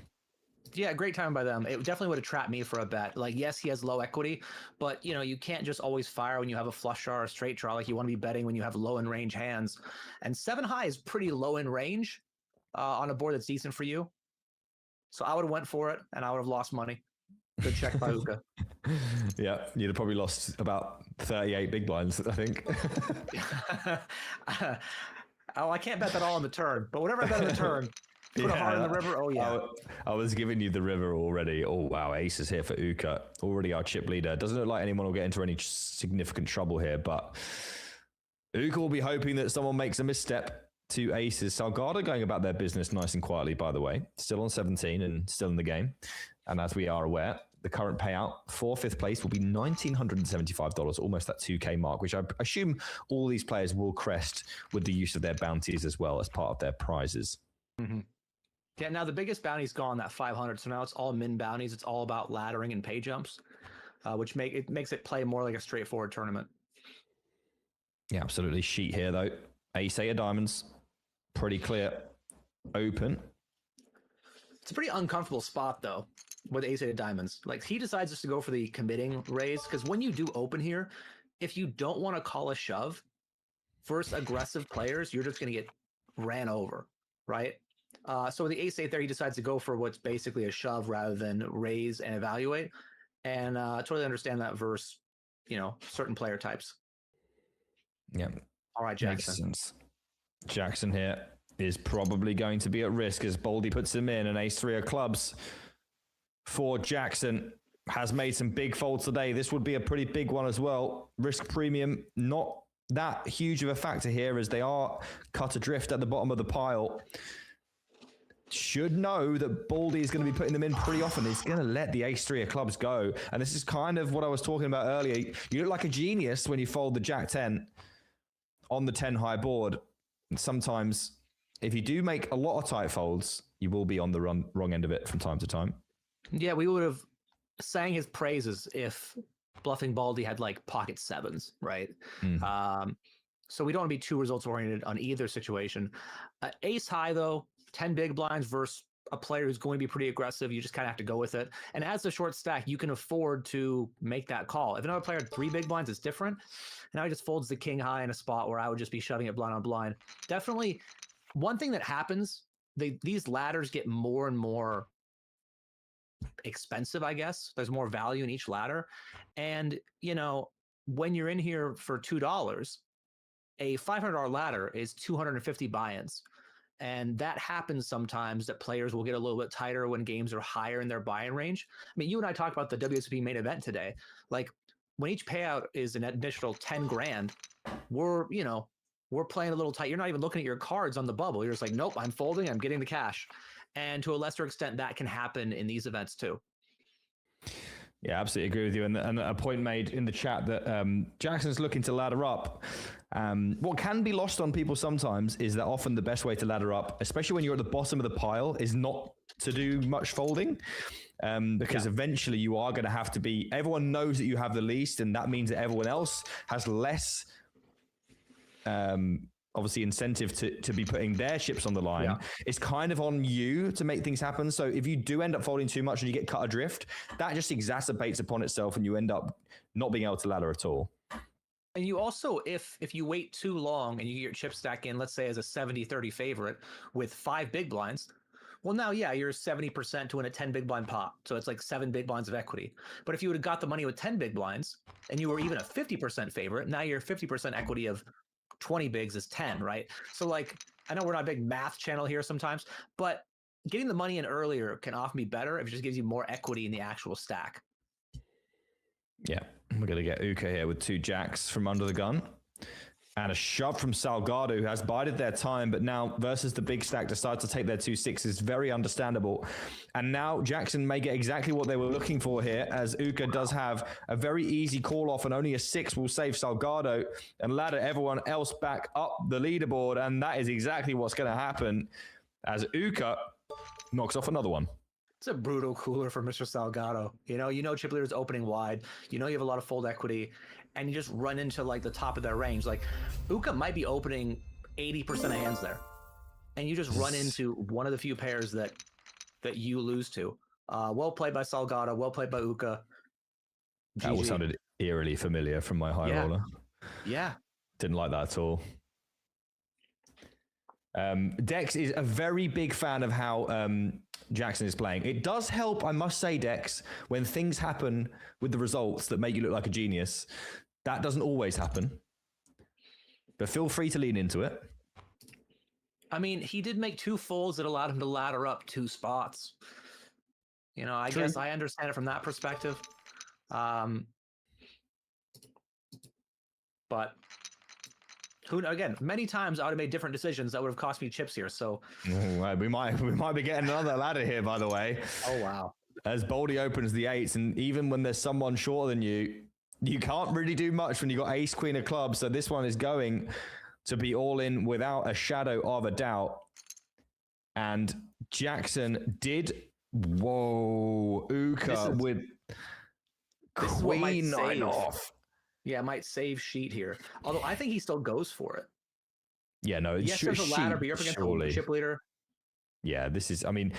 Yeah, great timing by them. It definitely would have trapped me for a bet. Like, yes, he has low equity, but you can't just always fire when you have a flush draw or a straight draw. Like, you want to be betting when you have low in range hands. And 7 high is pretty low in range on a board that's decent for you. So I would have went for it, and I would have lost money. Good check by Uka. Yeah, you'd have probably lost about 38 big blinds, I think. I can't bet that all on the turn, but whatever I bet on the turn, put a heart in the river. Oh, yeah. I was giving you the river already. Oh, wow. Ace is here for Uka. Already our chip leader. Doesn't look like anyone will get into any significant trouble here, but Uka will be hoping that someone makes a misstep to aces. Salgado going about their business nice and quietly, by the way. Still on 17 and still in the game. And as we are aware, the current payout for 5th place will be $1,975, almost that 2K mark, which I assume all these players will crest with the use of their bounties as well as part of their prizes. Mm-hmm. Yeah, now the biggest bounty's gone, that 500. So now it's all min bounties. It's all about laddering and pay jumps, which makes it play more like a straightforward tournament. Yeah, absolutely. Sheet here though. Ace 8 of diamonds. Pretty clear. Open. It's a pretty uncomfortable spot though with ace 8 of diamonds. Like he decides just to go for the committing raise, because when you do open here, if you don't want to call a shove, first aggressive players, you're just going to get ran over, right? So with the ace 8 there, he decides to go for what's basically a shove rather than raise and evaluate. And totally understand that versus, certain player types. Yeah. All right, Jackson. Jackson here is probably going to be at risk as Baldy puts him in, and ace 3 of clubs for Jackson has made some big folds today. This would be a pretty big one as well. Risk premium, not that huge of a factor here as they are cut adrift at the bottom of the pile. Should know that Baldy is going to be putting them in pretty often. He's going to let the ace 3 of clubs go. And this is kind of what I was talking about earlier. You look like a genius when you fold the jack 10 on the 10 high board. And sometimes if you do make a lot of tight folds, you will be on the wrong end of it from time to time. Yeah, we would have sang his praises if bluffing Baldy had like pocket sevens, right? So we don't want to be too results oriented on either situation. Ace high though, 10 big blinds versus a player who's going to be pretty aggressive. You just kind of have to go with it. And as the short stack, you can afford to make that call. If another player had 3 big blinds, it's different. And now he just folds the king high in a spot where I would just be shoving it blind on blind. Definitely one thing that happens, these ladders get more and more expensive, I guess. There's more value in each ladder. And, when you're in here for $2, a $500 ladder is 250 buy-ins. And that happens sometimes that players will get a little bit tighter when games are higher in their buy-in range. I mean, you and I talked about the WSOP main event today. Like when each payout is an additional 10 grand, we're playing a little tight. You're not even looking at your cards on the bubble. You're just like, nope, I'm folding, I'm getting the cash. And to a lesser extent, that can happen in these events too. Yeah, absolutely agree with you. And a point made in the chat that Jackson's looking to ladder up. What can be lost on people sometimes is that often the best way to ladder up, especially when you're at the bottom of the pile, is not to do much folding. Because eventually you are going to have to be, everyone knows that you have the least, and that means that everyone else has less obviously incentive to be putting their chips on the line. Yeah. It's kind of on you to make things happen. So if you do end up folding too much and you get cut adrift, that just exacerbates upon itself and you end up not being able to ladder at all. And you also, if you wait too long and you get your chip stack in, let's say as a 70-30 favorite with 5 big blinds, well, now, yeah, you're 70% to win a 10 big blind pot. So it's like 7 big blinds of equity. But if you would have got the money with 10 big blinds and you were even a 50% favorite, now you're 50% equity of 20 bigs is 10, right? So like, I know we're not a big math channel here sometimes, but getting the money in earlier can often be better if it just gives you more equity in the actual stack. Yeah, we're going to get Uka here with 2 jacks from under the gun. And a shove from Salgado, who has bided their time, but now versus the big stack decides to take their 2 6s. Very understandable. And now Jackson may get exactly what they were looking for here, as Uka does have a very easy call off, and only a 6 will save Salgado and ladder everyone else back up the leaderboard. And that is exactly what's going to happen as Uka knocks off another one. It's a brutal cooler for Mr. Salgado. You know chip leader's opening wide. You have a lot of fold equity, and you just run into like the top of their range. Like Uka might be opening 80% of hands there, and you just run into one of the few pairs that you lose to. Well played by Salgado. Well played by Uka. That all sounded eerily familiar from my high roller. Yeah. Didn't like that at all. Dex is a very big fan of how Jackson is playing. It does help, I must say, Dex, when things happen with the results that make you look like a genius. That doesn't always happen. But feel free to lean into it. I mean, he did make 2 folds that allowed him to ladder up 2 spots. I guess I understand it from that perspective. But again, many times I would have made different decisions that would have cost me chips here. So we might be getting another ladder here, by the way. Oh wow! As Baldy opens the 8s, and even when there's someone shorter than you, you can't really do much when you got ace queen of clubs. So this one is going to be all in without a shadow of a doubt. And Jackson did. Whoa, Uka with queen 9 off. Yeah, might save sheet here. Although I think he still goes for it. Yeah, no, yes, there's a ladder, but you're up against the chip leader. Yeah, this is. I mean,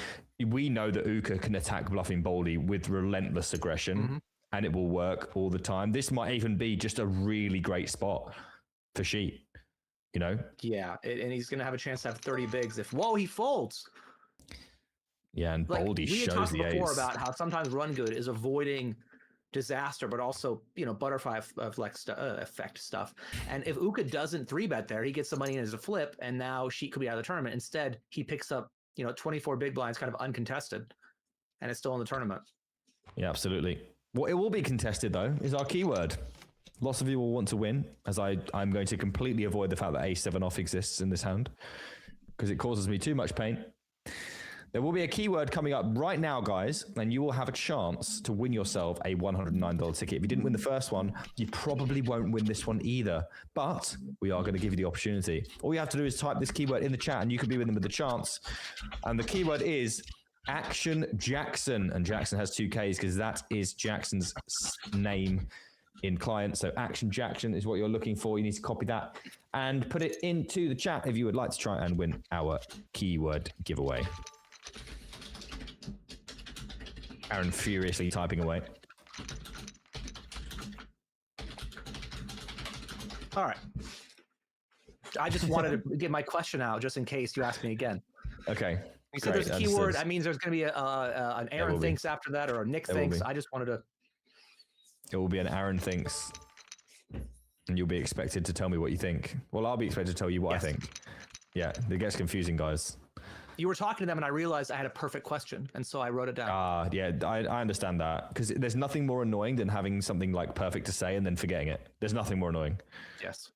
we know that Uka can attack bluffing Baldy with relentless aggression, and it will work all the time. This might even be just a really great spot for sheet. You know? Yeah, and he's going to have a chance to have 30 bigs if, whoa, he folds. Yeah, and Baldy shows the ace. We had talked before about how sometimes run good is avoiding disaster, but also, you know, butterfly effect stuff. And if Uka doesn't 3-bet there, he gets the money in as a flip, and now sheet could be out of the tournament. Instead, he picks up, you know, 24 big blinds kind of uncontested, and it's still in the tournament. Yeah, absolutely. What it will be contested, though, is our keyword. Lots of you will want to win, as I'm going to completely avoid the fact that A7 off exists in this hand, because it causes me too much pain. There will be a keyword coming up right now, guys, and you will have a chance to win yourself a $109 ticket. If you didn't win the first one, you probably won't win this one either, but we are going to give you the opportunity. All you have to do is type this keyword in the chat, and you can be with them with a chance. And the keyword is Action Jackson, and Jackson has 2 Ks because that is Jackson's name in client. So Action Jackson is what you're looking for. You need to copy that and put it into the chat if you would like to try and win our keyword giveaway. Aaron furiously typing away. All right. I just wanted to get my question out just in case you ask me again. Okay. You said there's a keyword. That means there's going to be an Aaron thinks after that, or a Nick thinks. I just wanted to. It will be an Aaron thinks. And you'll be expected to tell me what you think. Well, I'll be expected to tell you what I think. Yeah, it gets confusing, guys. You were talking to them, and I realized I had a perfect question, and so I wrote it down. Yeah, I understand that, because there's nothing more annoying than having something like perfect to say and then forgetting it. There's nothing more annoying. Yes.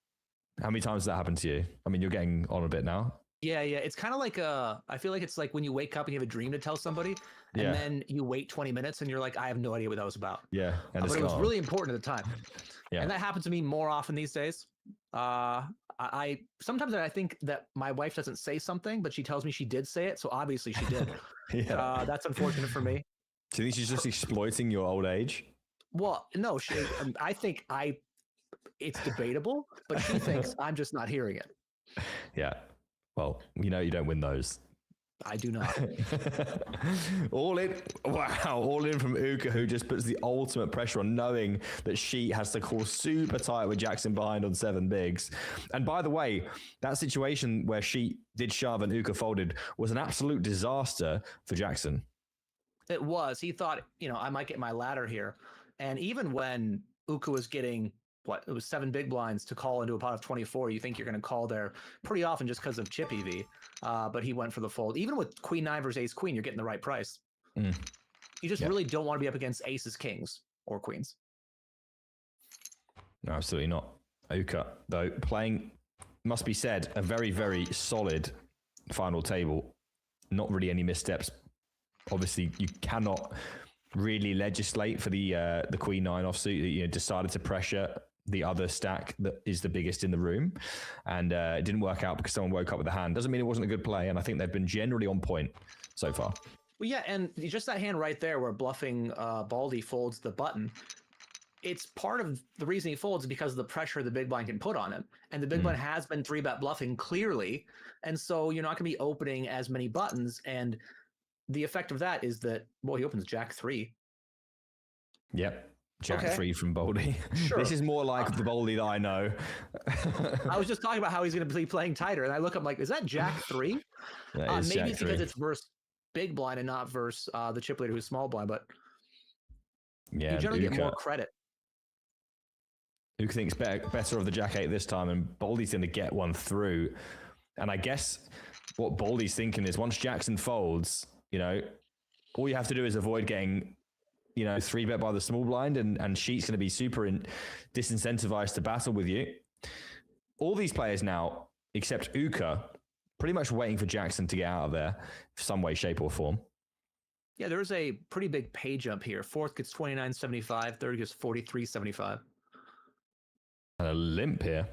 How many times has that happened to you? I mean, you're getting on a bit now. Yeah. It's kind of like I feel like it's like when you wake up and you have a dream to tell somebody, and then you wait 20 minutes, and you're like, I have no idea what that was about. Yeah, and but it was really important at the time. Yeah, and that happens to me more often these days. I sometimes I think that my wife doesn't say something, but she tells me she did say it, so obviously she did. Yeah. That's unfortunate for me. Do you think she's just exploiting your old age? Well, no, I think it's debatable, but she thinks I'm just not hearing it. Yeah. Well, you know, you don't win those. I do not. All in from Uka, who just puts the ultimate pressure on, knowing that she has to call super tight with Jackson behind on 7 bigs. And by the way, that situation where she did shove and Uka folded was an absolute disaster for Jackson. It was. He thought, you know, I might get my ladder here. And even when Uka was getting, it was 7 big blinds to call into a pot of 24, you think you're going to call there pretty often just because of chip EV. But he went for the fold. Even with queen 9 versus ace queen, you're getting the right price. You just really don't want to be up against aces, kings, or queens. No, absolutely not. Uka, though, playing, must be said, a very, very solid final table. Not really any missteps. Obviously, you cannot really legislate for the queen 9 offsuit that, you know, decided to pressure the other stack that is the biggest in the room, and it didn't work out because someone woke up with a hand. Doesn't mean it wasn't a good play, and I think they've been generally on point so far. Well, yeah, and just that hand right there where bluffing Baldy folds the button, it's part of the reason he folds because of the pressure the big blind can put on him, and the big blind has been 3-bet bluffing clearly, and so you're not going to be opening as many buttons, and the effect of that is that, well, he opens Jack 3. Yep. Jack 3 from Baldy. Sure. This is more like the Baldy that I know. I was just talking about how he's going to be playing tighter, and I look up like, is that Jack 3? Maybe it's because it's versus big blind and not versus the chip leader who's small blind, but yeah, you generally get more credit. Uka thinks better of the Jack 8 this time, and Baldy's going to get one through. And I guess what Baldy's thinking is once Jackson folds, you know, all you have to do is avoid getting, you know, 3-bet by the small blind, and sheet's going to be super disincentivized to battle with you. All these players now, except Uka, pretty much waiting for Jackson to get out of there some way, shape, or form. Yeah, there's a pretty big pay jump here. 4th gets 29.75, 3rd gets 43.75. And a limp here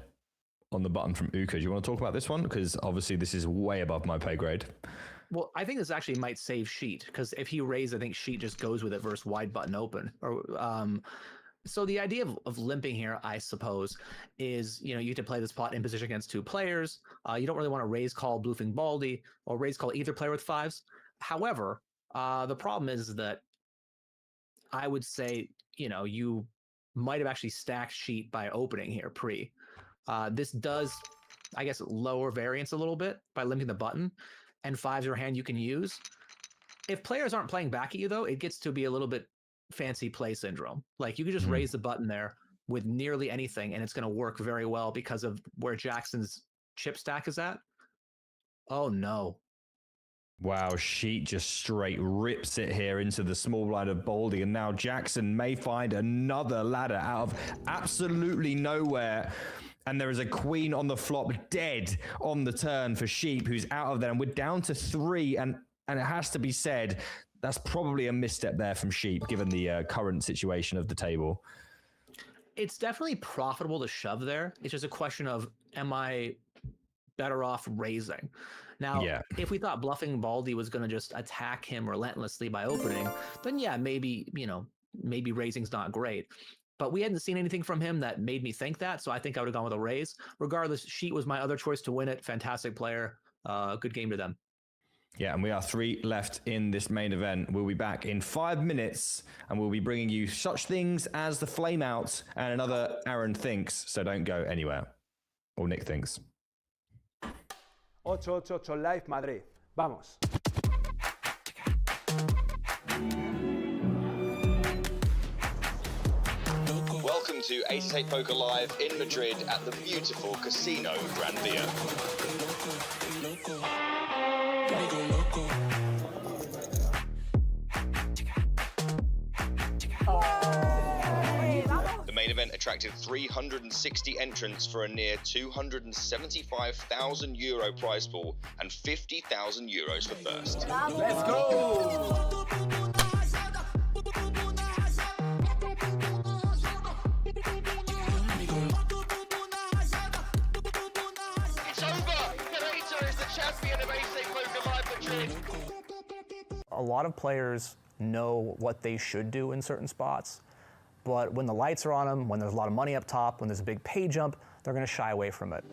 on the button from Uka. Do you want to talk about this one? Because obviously this is way above my pay grade. Well, I think this actually might save Sheet, because if he raised, I think Sheet just goes with it versus wide button open. So the idea of limping here, I suppose, is, you get to play this pot in position against two players. You don't really want to raise call bluffing baldy or raise call either player with fives. However, the problem is that I would say, you might have actually stacked Sheet by opening here pre. This does, I guess, lower variance a little bit by limiting the button, and fives are a hand you can use. If players aren't playing back at you, though, it gets to be a little bit fancy play syndrome. Like, you could just raise the button there with nearly anything, and it's going to work very well because of where Jackson's chip stack is at. Oh, no. Wow, Sheet just straight rips it here into the small blind of Baldy, and now Jackson may find another ladder out of absolutely nowhere. And there is a queen on the flop, dead on the turn for Sheep, who's out of there. And we're down to 3, and it has to be said, that's probably a misstep there from Sheep, given the current situation of the table. It's definitely profitable to shove there. It's just a question of, am I better off raising? Now, if we thought bluffing Baldy was going to just attack him relentlessly by opening, then yeah, maybe raising's not great. But we hadn't seen anything from him that made me think that, so I think I would have gone with a raise. Regardless, Sheet was my other choice to win it. Fantastic player. Good game to them. Yeah, and we are 3 left in this main event. We'll be back in 5 minutes, and we'll be bringing you such things as the flame out and another Aaron thinks, so don't go anywhere. Or Nick thinks. 888 Live Madrid. Vamos. Welcome to 888 Poker Live in Madrid at the beautiful Casino Gran Via. The main event attracted 360 entrants for a near €275,000 prize pool and €50,000 for first. Let's go! A lot of players know what they should do in certain spots, but when the lights are on them, when there's a lot of money up top, when there's a big pay jump, they're going to shy away from it.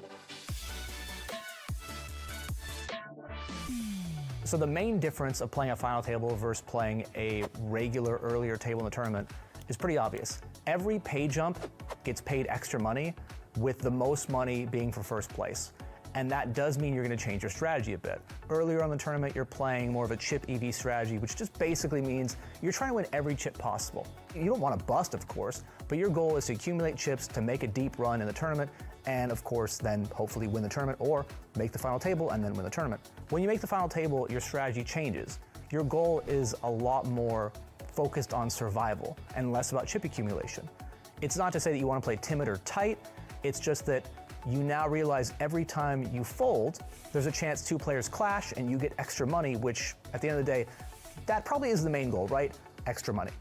So the main difference of playing a final table versus playing a regular earlier table in the tournament is pretty obvious. Every pay jump gets paid extra money, with the most money being for first place. And that does mean you're going to change your strategy a bit. Earlier on in the tournament, you're playing more of a chip EV strategy, which just basically means you're trying to win every chip possible. You don't want to bust, of course, but your goal is to accumulate chips to make a deep run in the tournament, and of course, then hopefully win the tournament or make the final table and then win the tournament. When you make the final table, your strategy changes. Your goal is a lot more focused on survival and less about chip accumulation. It's not to say that you want to play timid or tight, it's just that you now realize every time you fold, there's a chance 2 players clash and you get extra money, which at the end of the day, that probably is the main goal, right? Extra money.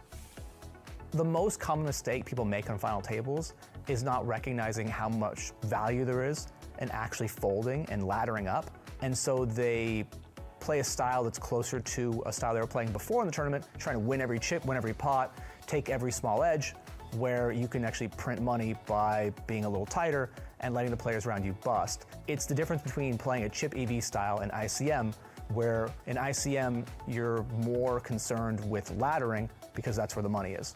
The most common mistake people make on final tables is not recognizing how much value there is in actually folding and laddering up. And so they play a style that's closer to a style they were playing before in the tournament, trying to win every chip, win every pot, take every small edge, where you can actually print money by being a little tighter and letting the players around you bust. It's the difference between playing a chip EV style and ICM, where in ICM, you're more concerned with laddering because that's where the money is.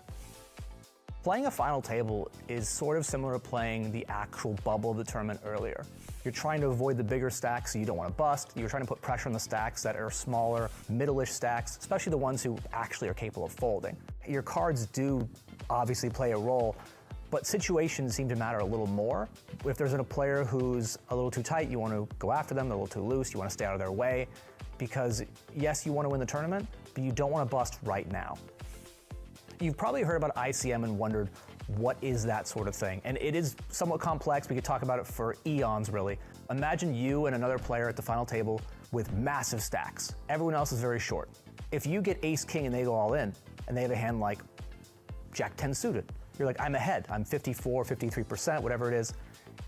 Playing a final table is sort of similar to playing the actual bubble of the tournament earlier. You're trying to avoid the bigger stacks so you don't want to bust. You're trying to put pressure on the stacks that are smaller, middle-ish stacks, especially the ones who actually are capable of folding. Your cards do obviously play a role, but situations seem to matter a little more. If there's a player who's a little too tight, you want to go after them. They're a little too loose, you want to stay out of their way, because yes, you want to win the tournament, but you don't want to bust right now. You've probably heard about ICM and wondered, what is that sort of thing? And it is somewhat complex. We could talk about it for eons, really. Imagine you and another player at the final table with massive stacks. Everyone else is very short. If you get ace-king and they go all in, and they have a hand like Jack-10 suited, you're like, I'm ahead. I'm 54, 53%, whatever it is,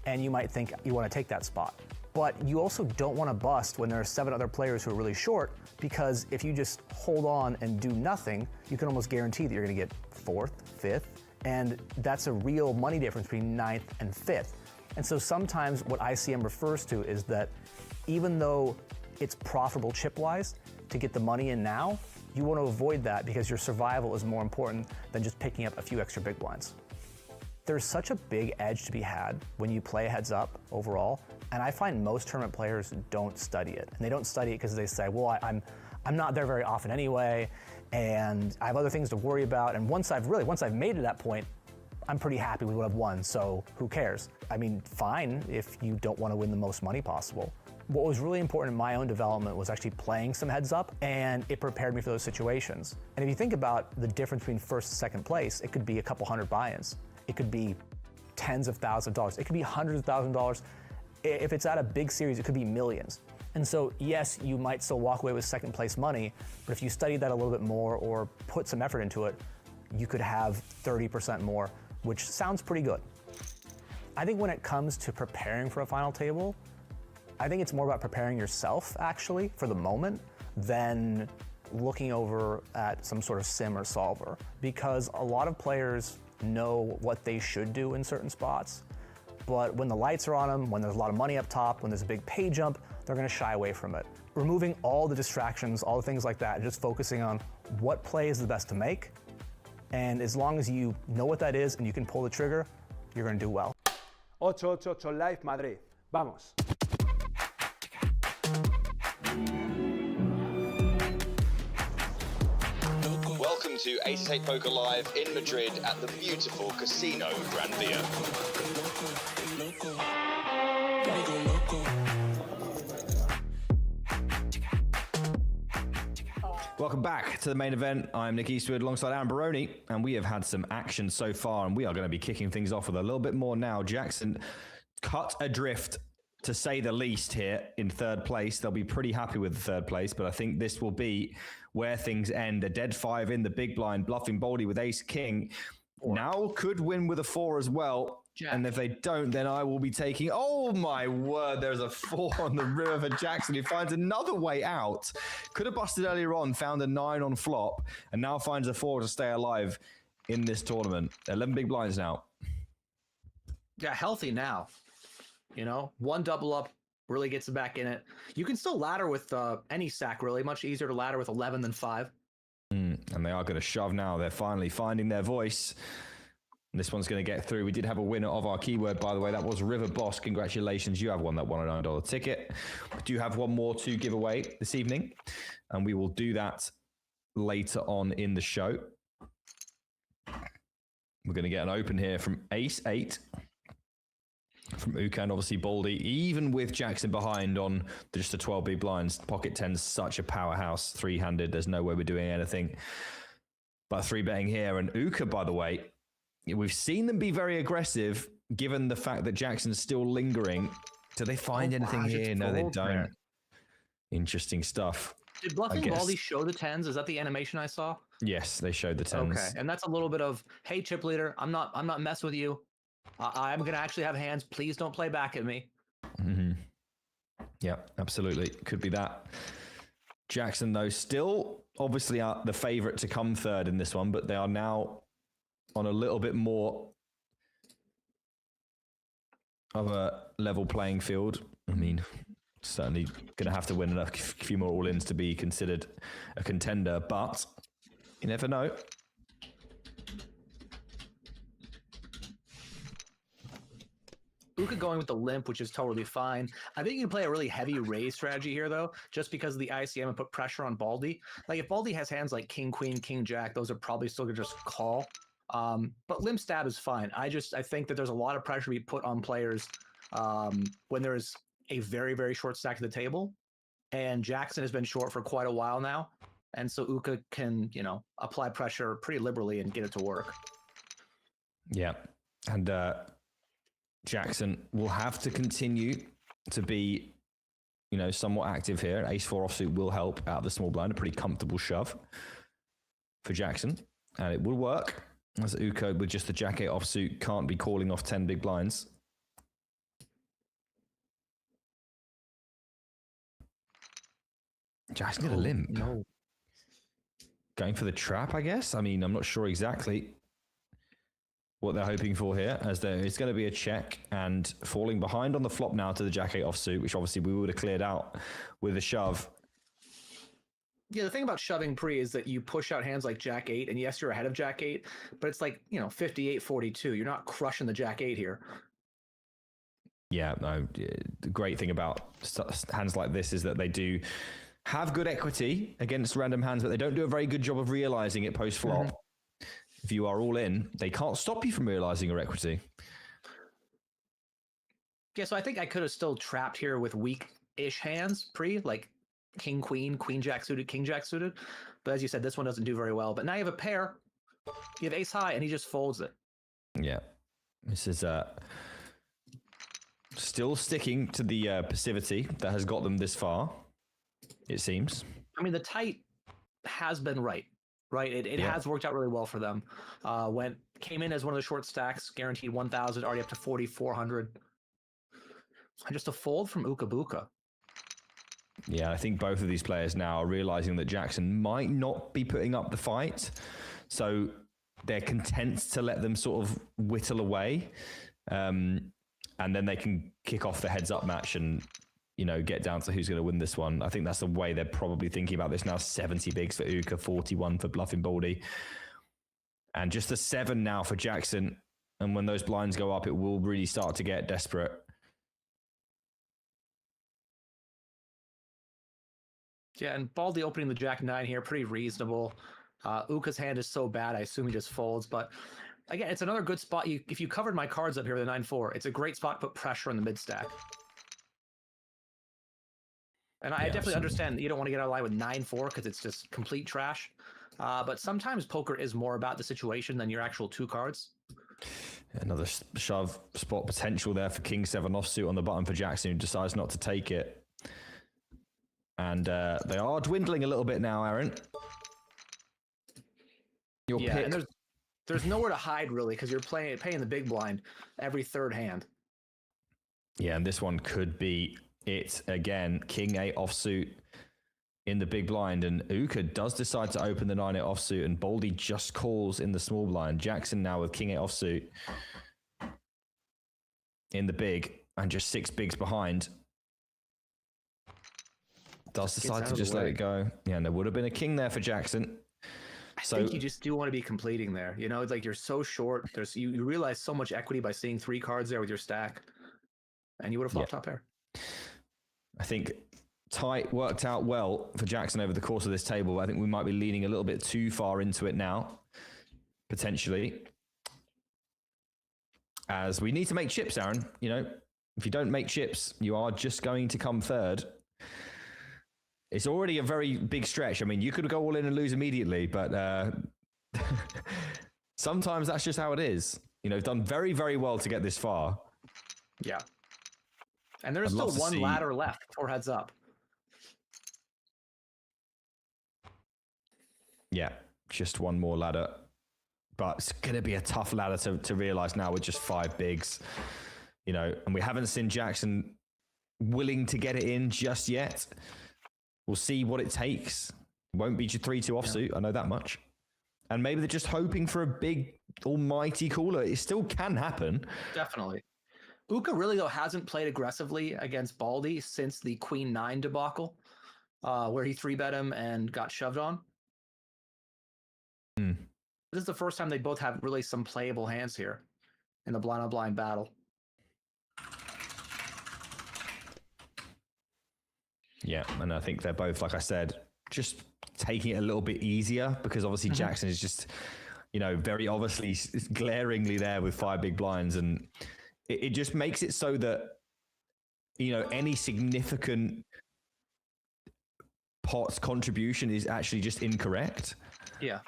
and you might think you want to take that spot. But you also don't want to bust when there are 7 other players who are really short, because if you just hold on and do nothing, you can almost guarantee that you're going to get 4th, 5th, and that's a real money difference between 9th and 5th. And so sometimes what ICM refers to is that even though it's profitable chip-wise to get the money in now, you want to avoid that because your survival is more important than just picking up a few extra big blinds. There's such a big edge to be had when you play heads up overall, and I find most tournament players don't study it. And they don't study it because they say, well, I'm not there very often anyway, and I have other things to worry about, and once I've made it to that point, I'm pretty happy with what I've won, so who cares? I mean, fine if you don't want to win the most money possible. What was really important in my own development was actually playing some heads up, and it prepared me for those situations. And if you think about the difference between first and second place, it could be a couple hundred buy-ins. It could be tens of thousands of dollars. It could be hundreds of thousands of dollars. If it's at a big series, it could be millions. And so, yes, you might still walk away with second place money, but if you studied that a little bit more or put some effort into it, you could have 30% more, which sounds pretty good. I think when it comes to preparing for a final table, I think it's more about preparing yourself, actually, for the moment, than looking over at some sort of sim or solver. Because a lot of players know what they should do in certain spots, but when the lights are on them, when there's a lot of money up top, when there's a big pay jump, they're gonna shy away from it. Removing all the distractions, all the things like that, and just focusing on what play is the best to make, and as long as you know what that is and you can pull the trigger, you're gonna do well. 888 Live Madrid. Vamos. Welcome to 888 Poker Live in Madrid at the beautiful Casino Gran Via. Welcome back to the main event. I'm Nick Eastwood alongside Aaron Baroni, and we have had some action so far, and we are going to be kicking things off with a little bit more now. Jackson cut adrift, to say the least, here in third place. They'll be pretty happy with the third place, but I think this will be where things end. A dead 5 in the big blind, bluffing Baldy with ace king. Now could win with a 4 as well. Jack. And if they don't, then I will be taking, oh my word, there's a 4 on the river for Jackson, who finds another way out. Could have busted earlier on, found a 9 on flop, and now finds a 4 to stay alive in this tournament. 11 big blinds now. Yeah, healthy now. You know, 1 double up really gets him back in it. You can still ladder with any stack, really. Much easier to ladder with 11 than 5. And they are going to shove now. They're finally finding their voice. And this one's going to get through. We did have a winner of our keyword, by the way. That was River Boss. Congratulations. You have won that $109 ticket. We do have one more to give away this evening, and we will do that later on in the show. We're going to get an open here from Ace 8. From Uka and obviously Baldy, even with Jackson behind on just the 12 big blinds. Pocket 10's such a powerhouse, 3-handed. There's no way we're doing anything but 3-betting here. And Uka, by the way, we've seen them be very aggressive, given the fact that Jackson's still lingering. Do they find anything here? No, they don't. Interesting stuff. Did bluffing Baldy show the 10s? Is that the animation I saw? Yes, they showed the 10s. Okay, and that's a little bit of, hey, chip leader, I'm not messing with you. I'm going to actually have hands. Please don't play back at me. Mm-hmm. Yeah, absolutely. Could be that. Jackson, though, still obviously are the favorite to come third in this one, but they are now on a little bit more of a level playing field. I mean, certainly going to have to win a few more all-ins to be considered a contender, but you never know. Uka going with the limp, which is totally fine. I think you can play a really heavy raise strategy here, though, just because of the ICM and put pressure on Baldy. Like, if Baldy has hands like king, queen, king, jack, those are probably still going to just call. But limp stab is fine. I think that there's a lot of pressure to be put on players when there's a very, very short stack to the table. And Jackson has been short for quite a while now. And so Uka can, you know, apply pressure pretty liberally and get it to work. Yeah. And Jackson will have to continue to be, you know, somewhat active here. Ace-4 offsuit will help out the small blind. A pretty comfortable shove for Jackson. And it will work. As Uka, with just the Jack-8 offsuit, can't be calling off 10 big blinds. Jackson got a limp. No. Going for the trap, I guess. I mean, I'm not sure exactly what they're hoping for here, as there is going to be a check and falling behind on the flop now to the Jack-8 offsuit, which obviously we would have cleared out with a shove. Yeah, the thing about shoving pre is that you push out hands like Jack-8, and yes, you're ahead of Jack-8, but it's like, 58-42. You're not crushing the Jack-8 here. Yeah, no, the great thing about hands like this is that they do have good equity against random hands, but they don't do a very good job of realizing it post-flop. Mm-hmm. If you are all in, they can't stop you from realizing your equity. Yeah, so I think I could have still trapped here with weak-ish hands pre, like king, queen, queen, jack suited, king, jack suited. But as you said, this one doesn't do very well. But now you have a pair. You have ace high, and he just folds it. Yeah. This is still sticking to the passivity that has got them this far, it seems. I mean, the tight has been right? It has worked out really well for them. Came in as one of the short stacks, guaranteed 1,000, already up to 4,400. And just a fold from Uka-Buka. Yeah, I think both of these players now are realizing that Jackson might not be putting up the fight. So they're content to let them sort of whittle away. And then they can kick off the heads-up match and, get down to who's going to win this one. I think that's the way they're probably thinking about this now. 70 bigs for Uka, 41 for bluffing Baldy. And just a 7 now for Jackson. And when those blinds go up, it will really start to get desperate. Yeah, and Baldy opening the Jack-9 here, pretty reasonable. Uka's hand is so bad, I assume he just folds. But again, it's another good spot. If you covered my cards up here with a 9-4, it's a great spot to put pressure on the mid-stack. And I definitely understand that you don't want to get out of line with 9-4 because it's just complete trash. But sometimes poker is more about the situation than your actual two cards. Another shove spot potential there for King 7 offsuit on the button for Jackson, who decides not to take it. And they are dwindling a little bit now, Aaron. Your pick. And there's nowhere to hide really because you're paying the big blind every third hand. Yeah, and this one could be it again. King 8 offsuit in the big blind, and Uka does decide to open the 9-8 offsuit, and Baldy just calls in the small blind. Jackson now with King 8 offsuit in the big, and just 6 bigs behind. Does decide to just let it go. Yeah, and there would have been a king there for Jackson. I think you just do want to be completing there. It's like you're so short. You realize so much equity by seeing 3 cards there with your stack, and you would have flopped top pair. I think tight worked out well for Jackson over the course of this table. I think we might be leaning a little bit too far into it now, potentially. As we need to make chips, Aaron. If you don't make chips, you are just going to come third. It's already a very big stretch. I mean, you could go all in and lose immediately, but sometimes that's just how it is. Done very, very well to get this far. Yeah. And there's still one ladder left before heads up. Yeah, just one more ladder. But it's going to be a tough ladder to realize now with just 5 bigs. And we haven't seen Jackson willing to get it in just yet. We'll see what it takes. It won't be your 3-2 offsuit. I know that much. And maybe they're just hoping for a big almighty cooler. It still can happen. Definitely. Uka really, though, hasn't played aggressively against Baldy since the Queen 9 debacle, where he 3-bet him and got shoved on. This is the first time they both have really some playable hands here in the blind-on-blind battle. Yeah, and I think they're both, like I said, just taking it a little bit easier because obviously Jackson is just, very obviously glaringly there with 5 big blinds, and it just makes it so that, any significant pot's contribution is actually just incorrect. Yeah.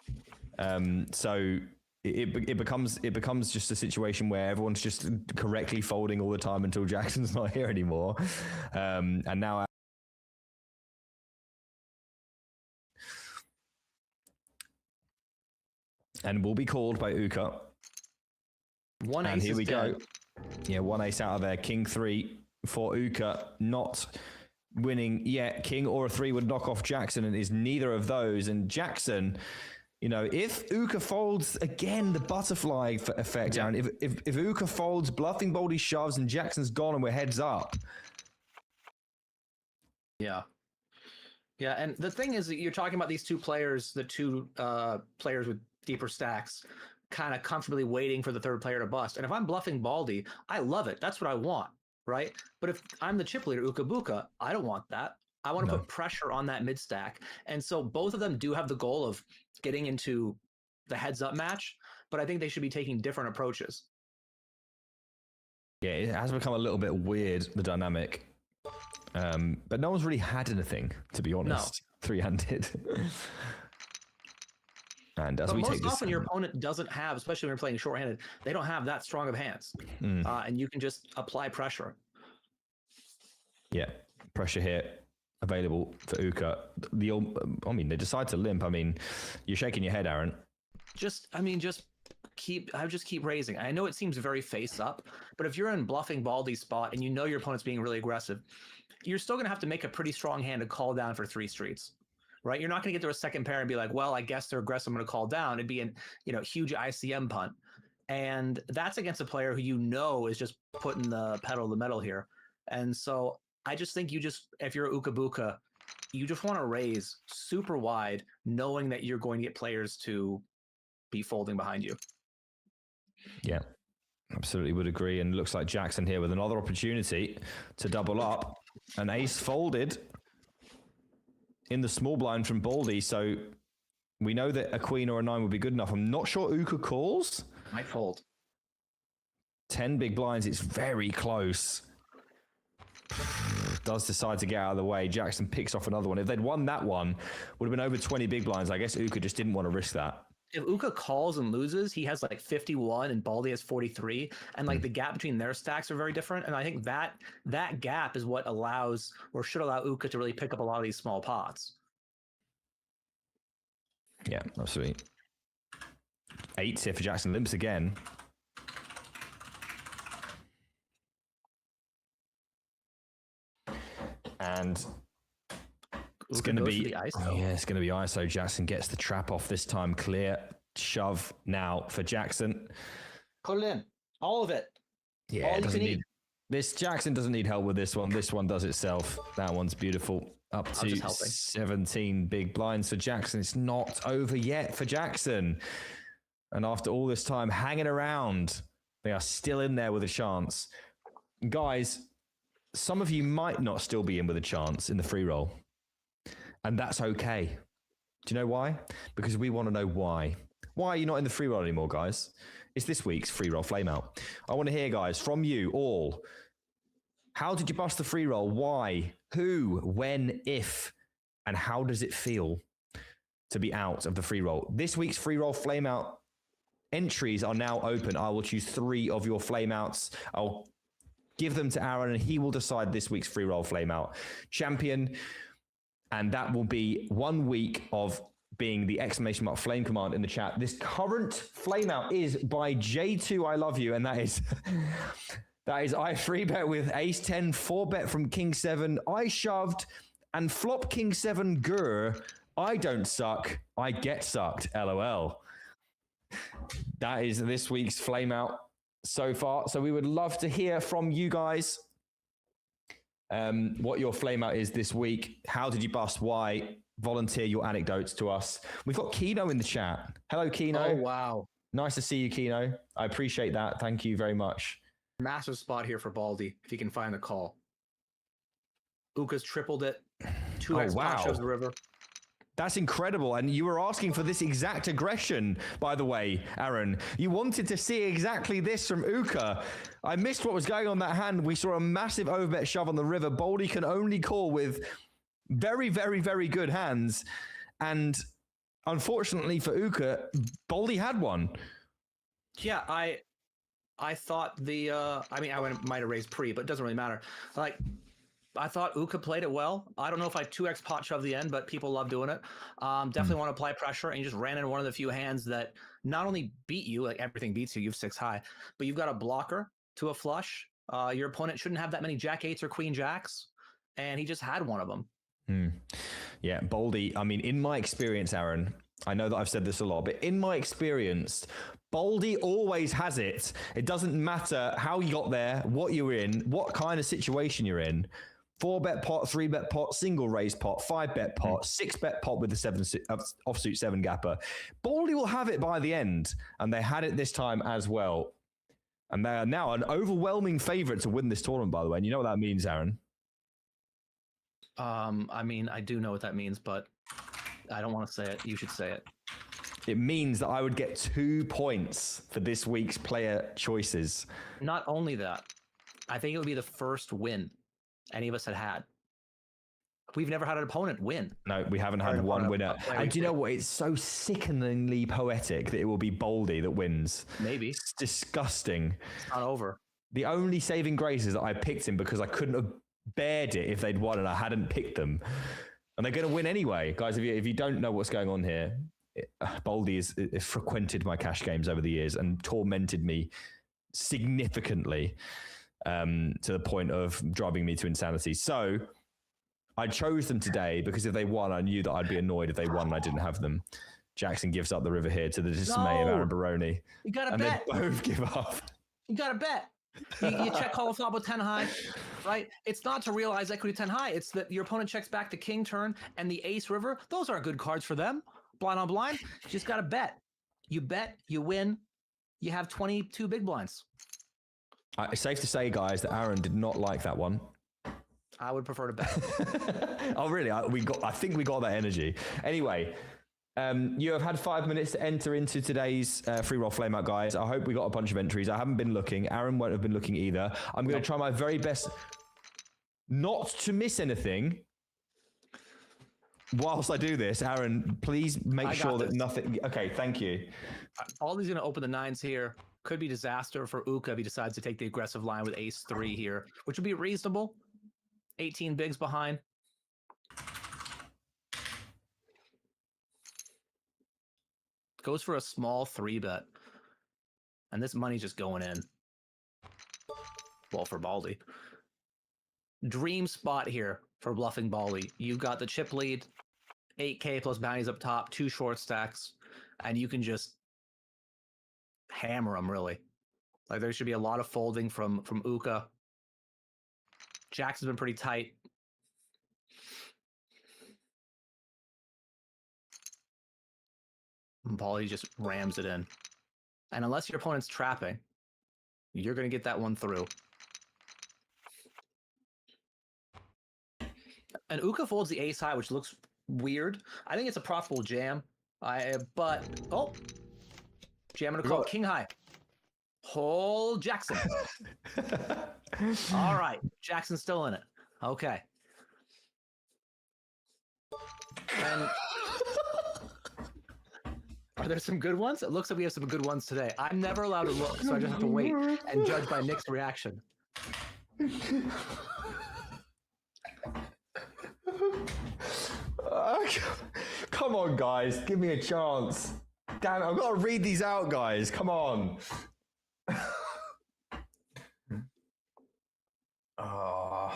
So it becomes just a situation where everyone's just correctly folding all the time until Jackson's not here anymore. And now and will be called by Uka. One ace. And here we go. Yeah, 1 ace out of there. King 3 for Uka. Not winning yet. King or a 3 would knock off Jackson, and is neither of those. And Jackson, you know, if Uka folds again, the butterfly effect, Aaron. If Uka folds, bluffing Baldy shoves, and Jackson's gone, and we're heads up. Yeah. Yeah, and the thing is that you're talking about these two players, the two players with deeper stacks, kind of comfortably waiting for the third player to bust. And if I'm bluffing Baldy, I love it. That's what I want, right? But if I'm the chip leader, Uka Buka, I don't want that. I want to put pressure on that mid stack. And so both of them do have the goal of getting into the heads up match, but I think they should be taking different approaches. Yeah, it has become a little bit weird, the dynamic. But no one's really had anything, to be honest, three-handed. And as but we most take this, often your opponent doesn't have, especially when you're playing short-handed, they don't have that strong of hands. And you can just apply pressure. Yeah, pressure here available for Uka. I mean, they decide to limp. I mean, you're shaking your head, Aaron. Just keep raising. I know it seems very face up, but if you're in bluffing Baldy's spot and you know your opponent's being really aggressive, you're still going to have to make a pretty strong hand to call down for 3 streets, right? You're not going to get to a second pair and be like, well, I guess they're aggressive, I'm going to call down. It'd be an, huge ICM punt. And that's against a player who is just putting the pedal to the metal here. And so I just think if you're Uka Buka, you just want to raise super wide, knowing that you're going to get players to be folding behind you. Yeah, absolutely would agree. And looks like Jackson here with another opportunity to double up. An ace folded in the small blind from Baldy. So we know that a queen or a 9 would be good enough. I'm not sure Uka calls. Might fold. 10 big blinds. It's very close. Does decide to get out of the way. Jackson picks off another one. If they'd won that one, would have been over 20 big blinds. I guess Uka just didn't want to risk that. If Uka calls and loses, he has like 51 and Baldy has 43. And like the gap between their stacks are very different. And I think that gap is what allows or should allow Uka to really pick up a lot of these small pots. Yeah, absolutely. 8s here for Jackson. Limps again. And it's going to be it's going to be ISO. Jackson gets the trap off this time. Clear shove now for Jackson. Put it in, all of it. Yeah, all you can eat. This Jackson doesn't need help with this one. This one does itself. That one's beautiful. Up to 17 big blinds for Jackson. It's not over yet for Jackson. And after all this time hanging around, they are still in there with a chance. Guys, some of you might not still be in with a chance in the free roll. And that's okay. Do you know why? Because we want to know why. Why are you not in the free roll anymore, guys? It's this week's free roll flameout. I want to hear, guys, from you all. How did you bust the free roll? Why? Who? When? If? And how does it feel to be out of the free roll? This week's free roll flameout entries are now open. I will choose 3 of your flameouts. I'll give them to Aaron, and he will decide this week's free roll flameout champion. And that will be 1 week of being the ! flame command in the chat. This current flameout is by J2 I Love You, and that is I free bet with ace 10, 4 bet from king 7, I shoved, and flop king 7 gur. I don't suck, I get sucked, LOL. That is this week's flameout so far. So we would love to hear from you guys. What your flameout is this week. How did you bust? Why? Volunteer your anecdotes to us. We've got Kino in the chat. Hello, Kino. Oh, wow. Nice to see you, Kino. I appreciate that. Thank you very much. Massive spot here for Baldy, if he can find the call. Uka's tripled it. 2x pot shoves the river. That's incredible. And you were asking for this exact aggression, by the way, Aaron. You wanted to see exactly this from Uka. I missed what was going on that hand. We saw a massive overbet shove on the river. Baldy can only call with very, very, very good hands. And unfortunately for Uka, Baldy had one. Yeah, I thought I might have raised pre, but it doesn't really matter. Like, I thought Uka played it well. I don't know if I 2x pot shove the end, but people love doing it. Definitely want to apply pressure, and you just ran in one of the few hands that not only beat you, like everything beats you, you have 6 high, but you've got a blocker to a flush. Your opponent shouldn't have that many jack 8s or queen jacks. and he just had one of them. Yeah, Baldy. I mean, in my experience, Aaron, I know that I've said this a lot, but in my experience, Baldy always has it. It doesn't matter how you got there, what you're in, what kind of situation you're in. 4-bet pot, 3-bet pot, single raise pot, 5-bet pot, 6-bet pot with the offsuit 7-gapper. Baldy will have it by the end, and they had it this time as well. And they are now an overwhelming favorite to win this tournament, by the way. And you know what that means, Aaron? I mean, I do know what that means, but I don't want to say it. You should say it. It means that I would get 2 points for this week's player choices. Not only that, I think it would be the first win any of us had. We've never had an opponent win. No, we haven't had one winner. And do you know what? It's so sickeningly poetic that it will be Baldy that wins. Maybe. It's disgusting. It's not over. The only saving grace is that I picked him because I couldn't have bared it if they'd won and I hadn't picked them. And they're going to win anyway. Guys, if you don't know what's going on here, Baldy has frequented my cash games over the years and tormented me significantly to the point of driving me to insanity. So I chose them today because if they won, I knew that I'd be annoyed if they won and I didn't have them. Jackson gives up the river here to the dismay of Aaron Baroni. You got to and bet. They both give up. You got to bet. You check call a flop with 10 high, right? It's not to realize equity 10 high. It's that your opponent checks back the king turn and the ace river. Those are good cards for them. Blind on blind. You just got to bet. You bet, you win. You have 22 big blinds. It's safe to say, guys, that Aaron did not like that one. I would prefer to bet. Oh, really? I think we got that energy. Anyway, you have had 5 minutes to enter into today's free roll flame out, guys. I hope we got a bunch of entries. I haven't been looking. Aaron won't have been looking either. I'm going to try my very best not to miss anything. Whilst I do this, Aaron, please make sure that nothing... Okay, thank you. Baldy's going to open the 9s here. Could be disaster for Uka if he decides to take the aggressive line with ace 3 here, which would be reasonable. 18 bigs behind. Goes for a small 3-bet. And this money's just going in. Well, for Baldy. Dream spot here for bluffing Baldy. You've got the chip lead, 8K plus bounties up top, 2 short stacks, and you can just hammer them, really. Like, there should be a lot of folding from Uka. Jackson's been pretty tight. And Baldy just rams it in. And unless your opponent's trapping, you're going to get that one through. And Uka folds the ace high, which looks weird. I think it's a profitable jam. Jamming a call king high. Hold Jackson. All right, Jackson's still in it. Okay. And are there some good ones? It looks like we have some good ones today. I'm never allowed to look, so I just have to wait and judge by Nick's reaction. Come on, guys. Give me a chance. Damn it, I've got to read these out, guys. Come on. Oh.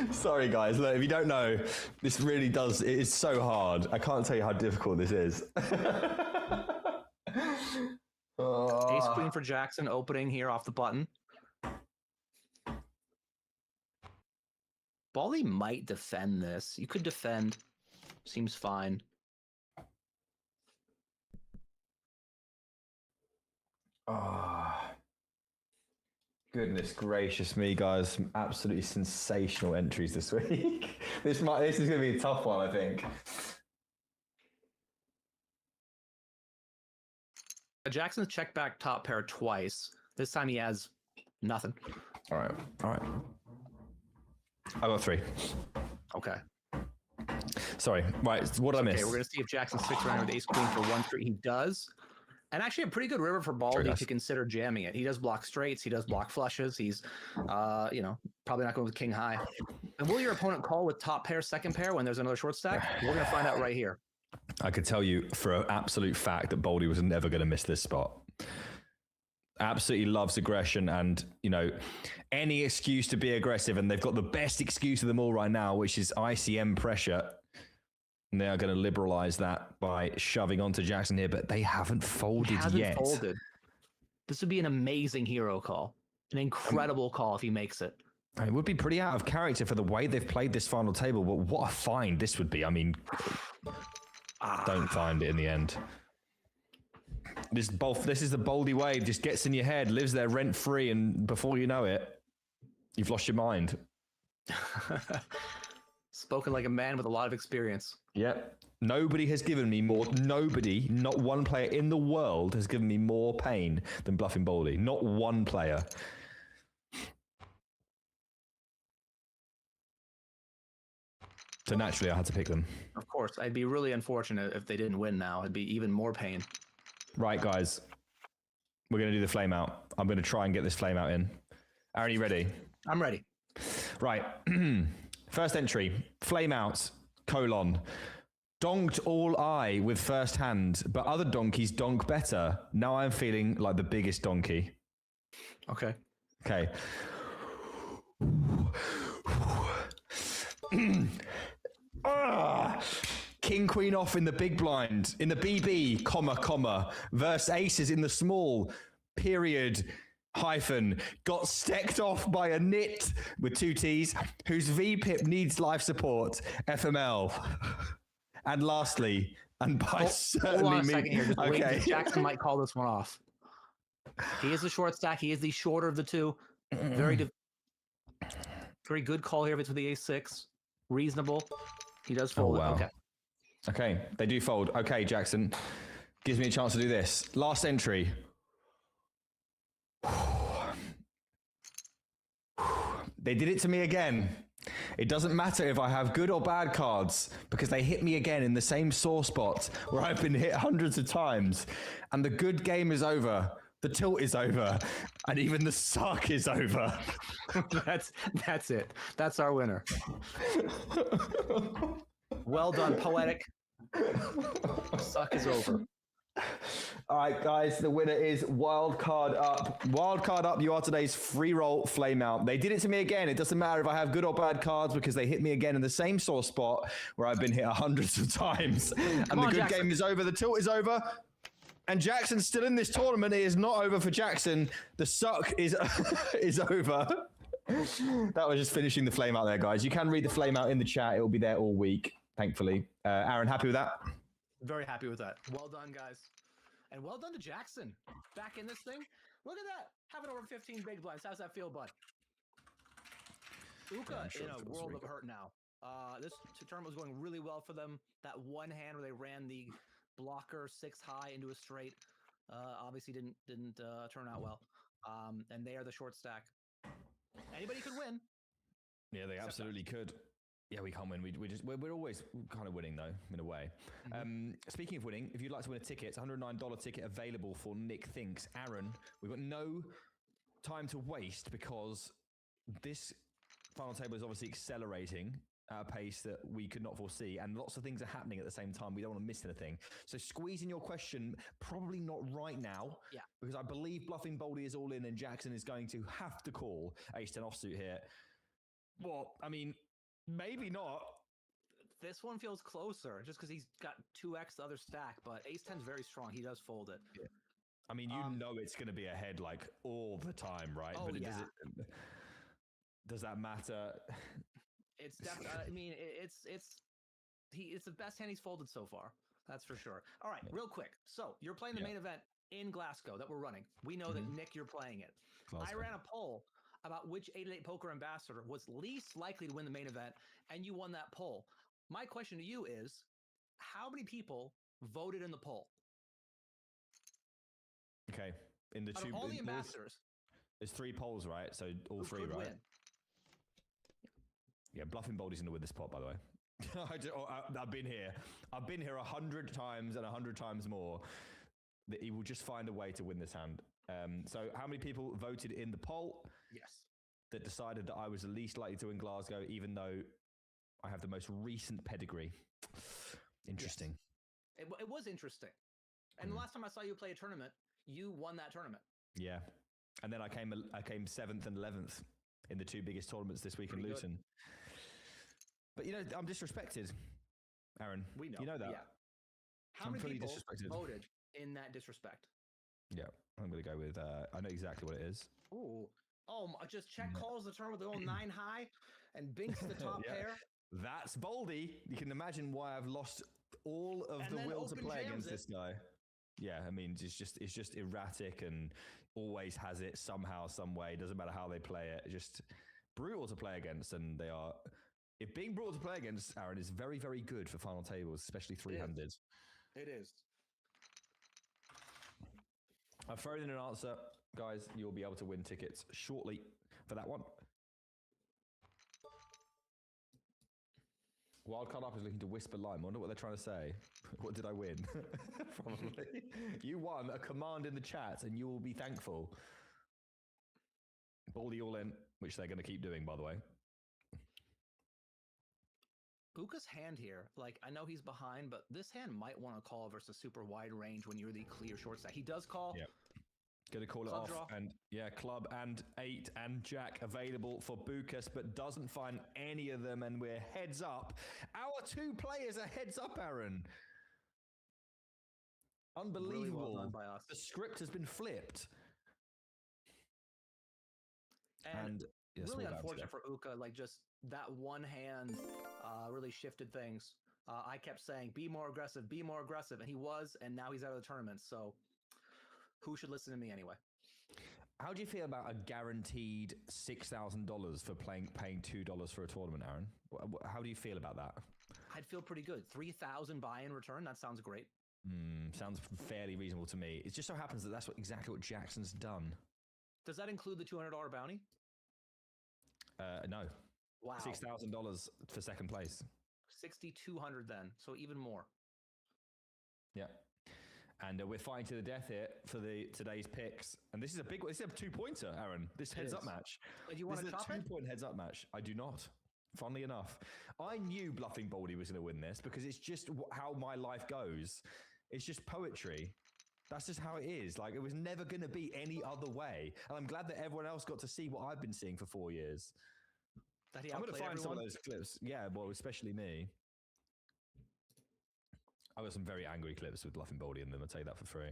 Sorry, guys. Look, if you don't know, this really does. It is so hard. I can't tell you how difficult this is. Ace queen for Jackson opening here off the button. Baldy might defend this. You could defend. Seems fine. Oh. Goodness gracious me, guys. Some absolutely sensational entries this week. This is going to be a tough one, I think. Jackson's checked back top pair twice. This time he has nothing. All right. I got 3. Okay. Sorry. Right. What did I miss? Okay, we're going to see if Jackson sticks around with ace queen for 1 straight. He does. And actually a pretty good river for Baldy to consider jamming it. He does block straights. He does block flushes. He's, probably not going with king high. And will your opponent call with top pair, second pair when there's another short stack? We're going to find out right here. I could tell you for an absolute fact that Baldy was never going to miss this spot. absolutely loves aggression and, any excuse to be aggressive. And they've got the best excuse of them all right now, which is ICM pressure. And they are going to liberalize that by shoving onto Jackson here, but they haven't folded yet. Folded. This would be an amazing hero call, an incredible call if he makes it. It would be pretty out of character for the way they've played this final table, but what a find this would be. I mean, don't find it in the end. This is the Boldy way. Just gets in your head, lives there rent free, and before you know it, you've lost your mind. Spoken like a man with a lot of experience. Yep. Nobody has given me more. Nobody, not one player in the world has given me more pain than bluffing Boldy. Not one player. So naturally, I had to pick them. Of course, I'd be really unfortunate if they didn't win now. It'd be even more pain. Right, guys. We're going to do the flame out. I'm going to try and get this flame out in. Aaron, you ready? I'm ready. Right. First entry. Flame out. : Donked all I with first hand, but other donkeys donk better. Now I'm feeling like the biggest donkey. Okay. Okay. King, queen off in the big blind, in the BB, verse aces in the small, period, hyphen, got stecked off by a nit with 2 T's, whose VPIP needs life support, FML. And lastly, and by certainly hold on a second here. Okay. Jackson might call this one off. He is the short stack. He is the shorter of the two. Very good call here if it's with the ace-6. Reasonable. He does fold. wow. Okay. Okay, they do fold. Okay, Jackson. Gives me a chance to do this. Last entry. They did it to me again. It doesn't matter if I have good or bad cards because they hit me again in the same sore spot where I've been hit hundreds of times. And the good game is over. The tilt is over. And even the suck is over. That's it. That's our winner. Well done, poetic. Suck is over. All right, guys, the winner is Wildcard Up. Wildcard Up, you are today's free roll flame out. They did it to me again. It doesn't matter if I have good or bad cards because they hit me again in the same sore spot where I've been hit hundreds of times. And the good Jackson. game is over. The tilt is over. And Jackson's still in this tournament. It is not over for Jackson. The suck is over. That was just finishing the flame out there, guys. You can read the flame out in the chat. It will be there all week, thankfully. Aaron, happy with that? Very happy with that. Well done, guys. And well done to Jackson. Back in this thing. Look at that. Having over 15 big blinds. How's that feel, bud? Uka in a world of hurt now. This tournament was going really well for them. That one hand where they ran the blocker 6 high into a straight obviously didn't turn out well. And they are the short stack. Anybody could win. Yeah, they absolutely could. Yeah, we can't win. We're always kind of winning though, in a way. Mm-hmm. Speaking of winning, if you'd like to win a ticket, it's a $109 ticket available for Nick Thinks. Aaron, we've got no time to waste because this final table is obviously accelerating at a pace that we could not foresee, and lots of things are happening at the same time. We don't want to miss anything. So squeeze in your question, probably not right now, because I believe bluffing Boldy is all in, and Jackson is going to have to call ace-10 offsuit here. Well, I mean, maybe not. This one feels closer just because he's got 2x the other stack, but ace-10 is very strong. He does fold it. Yeah. I mean, you know it's going to be ahead like all the time, right? Oh, but does that matter? It's definitely. I mean, it's the best hand he's folded so far. That's for sure. All right, real quick. So you're playing the main event in Glasgow that we're running. We know that Nick, you're playing it. Glasgow. I ran a poll about which 888 poker ambassador was least likely to win the main event, and you won that poll. My question to you is, how many people voted in the poll? Okay, in the two, all the ambassadors. There's 3 polls, right? So all 3, right? Win. Yeah, bluffing Boldy's going to win this pot, by the way. I've been here. I've been here 100 times and 100 times more. That he will just find a way to win this hand. So how many people voted in the poll? Yes. That decided that I was the least likely to win Glasgow, even though I have the most recent pedigree. Interesting. Yes. It was interesting. And the last time I saw you play a tournament, you won that tournament. Yeah. And then I came 7th and 11th in the 2 biggest tournaments this week in Luton. But, you know, I'm disrespected, Aaron. We know. You know that. Yeah. How many people disrespected. voted in that disrespect? Yeah. I'm going to go with, I know exactly what it is. Ooh. Oh, just check calls the turn with the old 9 high and binks the top pair. That's Baldy. You can imagine why I've lost all of the will to play against this guy. Yeah, I mean, it's just erratic and always has it somehow, some way. Doesn't matter how they play it. Just brutal to play against, and they are. If being brutal to play against, Aaron, is very, very good for final tables, especially 300. It is. I've thrown in an answer, guys. You'll be able to win tickets shortly for that one. Wildcard Up is looking to whisper lime. I wonder what they're trying to say. What did I win? Probably. You won a command in the chat, and you will be thankful. Baldy all in, which they're going to keep doing, by the way. Buka's hand here, like, I know he's behind, but this hand might want to call versus super wide range when you're the clear short stack. He does call. Yeah. Going to call it off. Draw. And yeah, club and 8 and jack available for Bukas, but doesn't find any of them. And we're heads up. Our 2 players are heads up, Aaron. Unbelievable. Really well done by us. The script has been flipped. And yeah, really unfortunate for Uka, like just that one hand really shifted things. I kept saying, be more aggressive, and he was, and now he's out of the tournament. So who should listen to me anyway? How do you feel about a guaranteed $6,000 for paying $2 for a tournament, Aaron? How do you feel about that? I'd feel pretty good. 3,000 buy-in return. That sounds great. Sounds fairly reasonable to me. It just so happens that that's exactly what Jackson's done. Does that include the $200 bounty? No. Wow. $6,000 for second place. 6,200 then. So even more. Yeah. And we're fighting to the death here for today's picks. And this is a 2-pointer, Aaron. This heads up match. Do you want to chop it? This is a 2-point heads up match. I do not. Funnily enough, I knew Bluffing Baldy was going to win this because it's just how my life goes. It's just poetry. That's just how it is. Like, it was never going to be any other way. And I'm glad that everyone else got to see what I've been seeing for 4 years. That he I'm going to find everyone? some of those clips. Yeah, well, especially me. I got some very angry clips with Bluffing Baldy in them. I'll tell you that for free.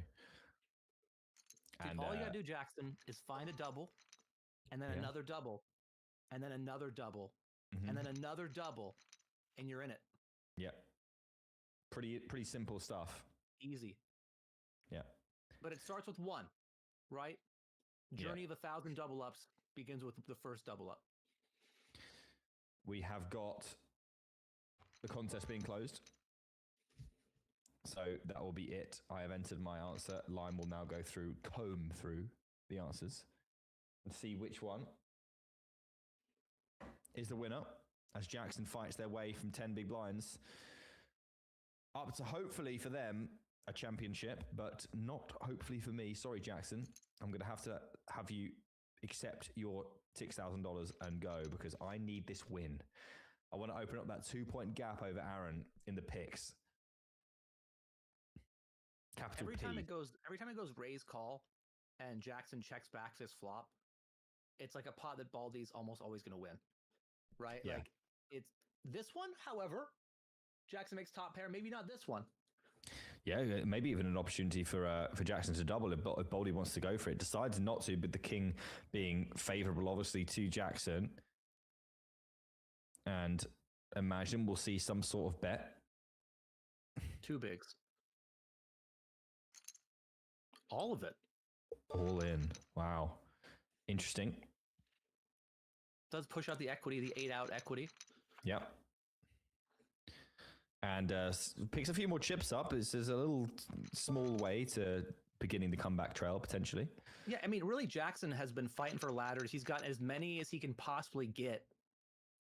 And all you got to do, Jackson, is find a double, and then another double, and then another double, and then another double, and you're in it. Yeah. Pretty simple stuff. Easy. Yeah. But it starts with 1, right? Journey of 1,000 double ups begins with the first double up. We have got the contest being closed. So that will be it. I have entered my answer. Lime will now comb through the answers and see which one is the winner as Jackson fights their way from 10 big blinds up to, hopefully for them, a championship, but not hopefully for me. Sorry, Jackson. I'm going to have you accept your $6,000 and go because I need this win. I want to open up that 2-point gap over Aaron in the picks. Capital every P. time it goes raise call and Jackson checks back this flop, it's like a pot that Baldy's almost always going to win, right? Yeah. Like it's this one. However, Jackson makes top pair. Maybe not this one. Yeah, maybe even an opportunity for Jackson to double if Baldy wants to go for it. Decides not to, but the king being favourable, obviously, to Jackson. And imagine we'll see some sort of bet. 2 bigs. All of it. All in. Wow. Interesting. Does push out the equity, the 8-out equity. Yep. And picks a few more chips up. This is a little small way to beginning the comeback trail, potentially. Yeah, I mean, really, Jackson has been fighting for ladders. He's gotten as many as he can possibly get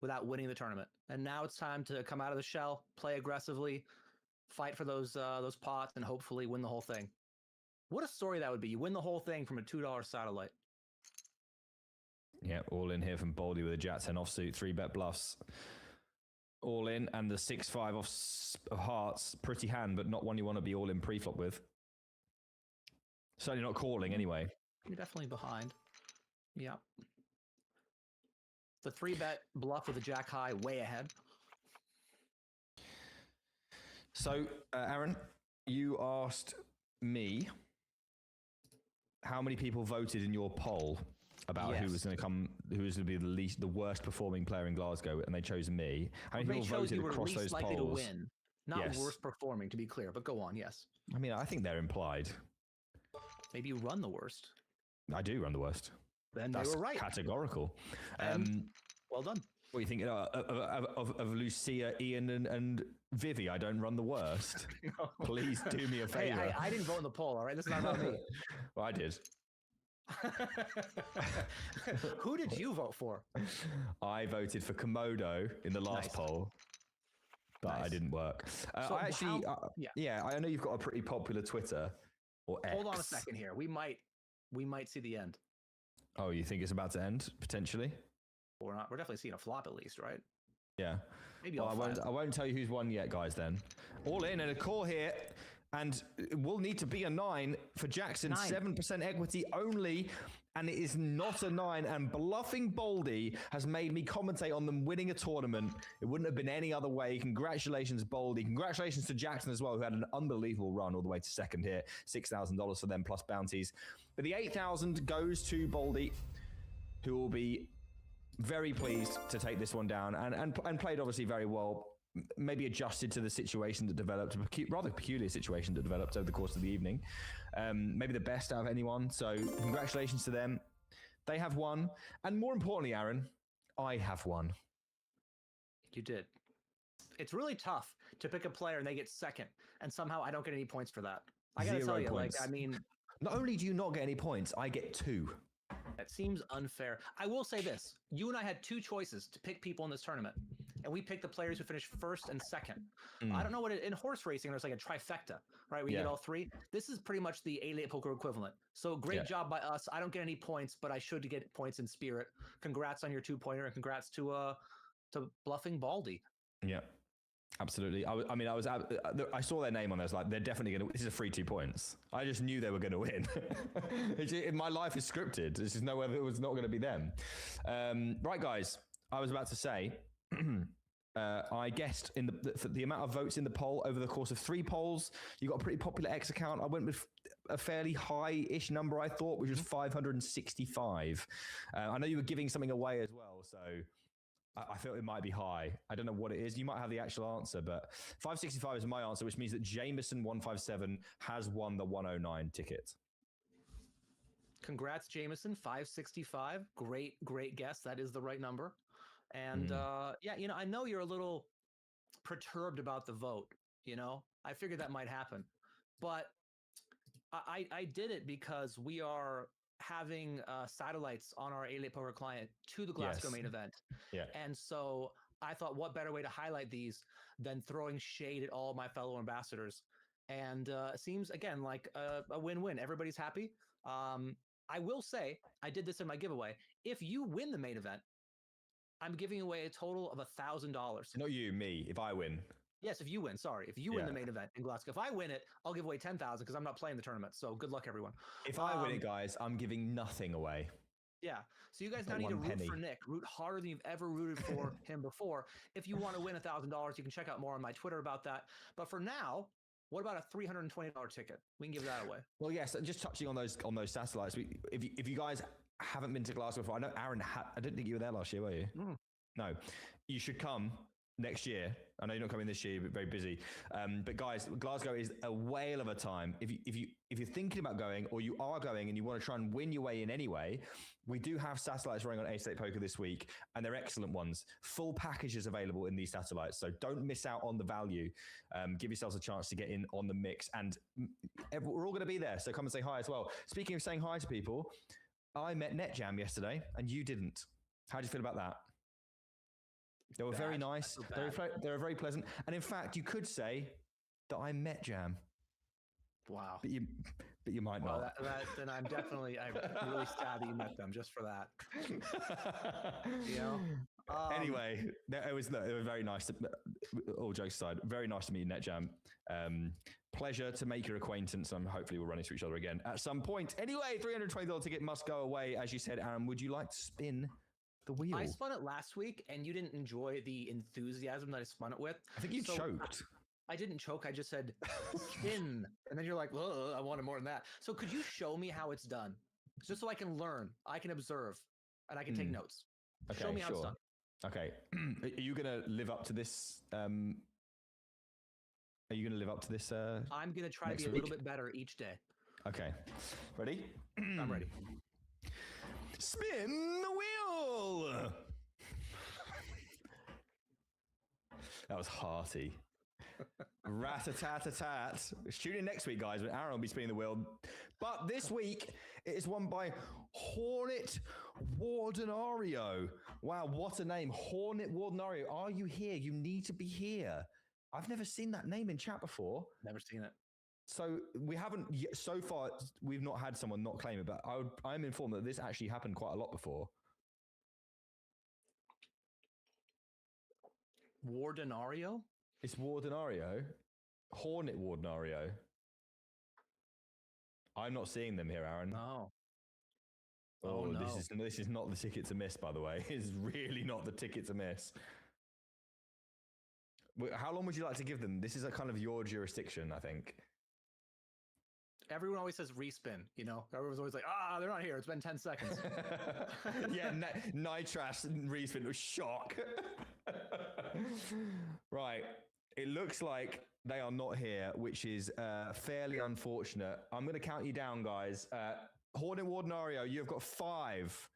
without winning the tournament. And now it's time to come out of the shell, play aggressively, fight for those pots, and hopefully win the whole thing. What a story that would be. You win the whole thing from a $2 satellite. Yeah, all in here from Baldy with a Jack 10 offsuit, 3-bet bluffs. All in, and the 6-5 of hearts. Pretty hand, but not one you want to be all in pre-flop with. Certainly not calling anyway. You're definitely behind. Yep. The 3-bet bluff with a jack high way ahead. So, Aaron, you asked me how many people voted in your poll about who was going to be the worst performing player in Glasgow, and they chose me. How many people voted across those polls? To win, not worst performing, to be clear. But go on, yes. I mean, I think they're implied. Maybe you run the worst. I do run the worst. Then That's they were right. Categorical. Well done. What do you think of Lucia, Ian, and Vivi? I don't run the worst. No. Please do me a favor. Hey, I didn't vote in the poll, all right? That's not about me. Well, I did. Who did you vote for? I voted for Komodo in the last poll, but I didn't work. So I actually, I know you've got a pretty popular Twitter or X. Hold on a second here. We might see the end. Oh, you think it's about to end potentially? We're not. We're definitely seeing a flop at least, right? Yeah. Maybe I won't tell you who's won yet, guys. Then all in and a call here. And it will need to be a 9 for Jackson. 7% equity only. And it is not a 9. And bluffing Baldy has made me commentate on them winning a tournament. It wouldn't have been any other way. Congratulations, Baldy. Congratulations to Jackson as well, who had an unbelievable run all the way to second here. $6,000 for them plus bounties. But the 8,000 goes to Baldy, who will be very pleased to take this one down and played obviously very well. Maybe adjusted to the situation that developed, a rather peculiar situation that developed over the course of the evening. Maybe the best out of anyone. So congratulations to them. They have won. And more importantly, Aaron, I have won. You did. It's really tough to pick a player and they get second. And somehow I don't get any points for that. I got to tell you, points. Not only do you not get any points, I get 2. That seems unfair. I will say this. You and I had 2 choices to pick people in this tournament. And we picked the players who finished first and second. I don't know what in horse racing, there's like a trifecta, right? We get all 3. This is pretty much the 8-8 poker equivalent. So great job by us. I don't get any points, but I should get points in spirit. Congrats on your 2-pointer and congrats to bluffing Baldy. Yeah. Absolutely. I saw their name on there. I was like, they're definitely going to. This is a free 2 points. I just knew they were going to win. My life is scripted. This is nowhere that it was not going to be them. Right, guys. I was about to say, I guessed in the amount of votes in the poll over the course of 3 polls. You got a pretty popular X account. I went with a fairly high-ish number, I thought, which was 565. I know you were giving something away as well, so I felt it might be high. I don't know what it is. You might have the actual answer, but 565 is my answer, which means that Jameson157 has won the 109 ticket. Congrats, Jameson, 565. Great guess. That is the right number. And I know you're a little perturbed about the vote. I figured that might happen, but I did it because we are having satellites on our 8-8 poker client to the Glasgow main event. Yeah. And so I thought, what better way to highlight these than throwing shade at all of my fellow ambassadors? And it seems, again, like a win-win. Everybody's happy. I will say, I did this in my giveaway. If you win the main event, I'm giving away a total of $1,000. Not you, me. If I win. Yes, if you win. Sorry, if you win the main event in Glasgow. If I win it, I'll give away 10,000 because I'm not playing the tournament. So good luck, everyone. If I win it, guys, I'm giving nothing away. Yeah. So you guys now need to root for Nick. Root harder than you've ever rooted for him before. If you want to win $1,000, you can check out more on my Twitter about that. But for now, what about a $320 ticket? We can give that away. Well, yes. Just touching on those satellites. If you guys haven't been to Glasgow before, I know Aaron. I didn't think you were there last year, were you? No. You should come next year. I know you're not coming this year, but very busy. But guys, Glasgow is a whale of a time. If you're thinking about going, or you are going and you want to try and win your way in anyway, we do have satellites running on 8-8 Poker this week, and they're excellent ones. Full packages available in these satellites, so don't miss out on the value. Give yourselves a chance to get in on the mix, and we're all going to be there. So come and say hi as well. Speaking of saying hi to people, I met NetJam yesterday, and you didn't. How do you feel about that? They were very nice. They were very pleasant. And in fact, you could say that I met Jam. Wow. But you might not. Then I'm really sad that you met them just for that. Anyway, it was very nice. All jokes aside, very nice to meet you, NetJam. Pleasure to make your acquaintance. Hopefully we'll run into each other again at some point. Anyway, $320 ticket must go away. As you said, Aaron, would you like to spin the wheel? I spun it last week, and you didn't enjoy the enthusiasm that I spun it with. I think you choked. I didn't choke. I just said spin, and then you're like, "Oh, I wanted more than that." So could you show me how it's done, just so I can learn, I can observe, and I can take notes. Okay, show me how it's done. Okay, are you gonna live up to this? Are you gonna live up to this? I'm gonna try to be a little bit better each day. Okay, ready? I'm ready. Spin the wheel. That was hearty. Rat-a-tat-a-tat. Tune in next week, guys, when Aaron will be spinning the wheel. But this week, it is won by Hornet Wardenario. Wow, what a name. Hornet Wardenario. Are you here? You need to be here. I've never seen that name in chat before. Never seen it. So we haven't yet, so far, we've not had someone not claim it, but I'm informed that this actually happened quite a lot before. Wardenario? It's Wardenario. Hornet Wardenario. I'm not seeing them here, Aaron. No. Oh, no. This is not the ticket to miss, by the way. It's really not the ticket to miss. How long would you like to give them? This is a kind of your jurisdiction, I think. Everyone always says respin, you know? Everyone's always like, they're not here. It's been 10 seconds. Yeah, Nitras and respin was shock. Right. It looks like they are not here, which is fairly unfortunate. I'm going to count you down, guys. Hornet Wardenario, you've got 5,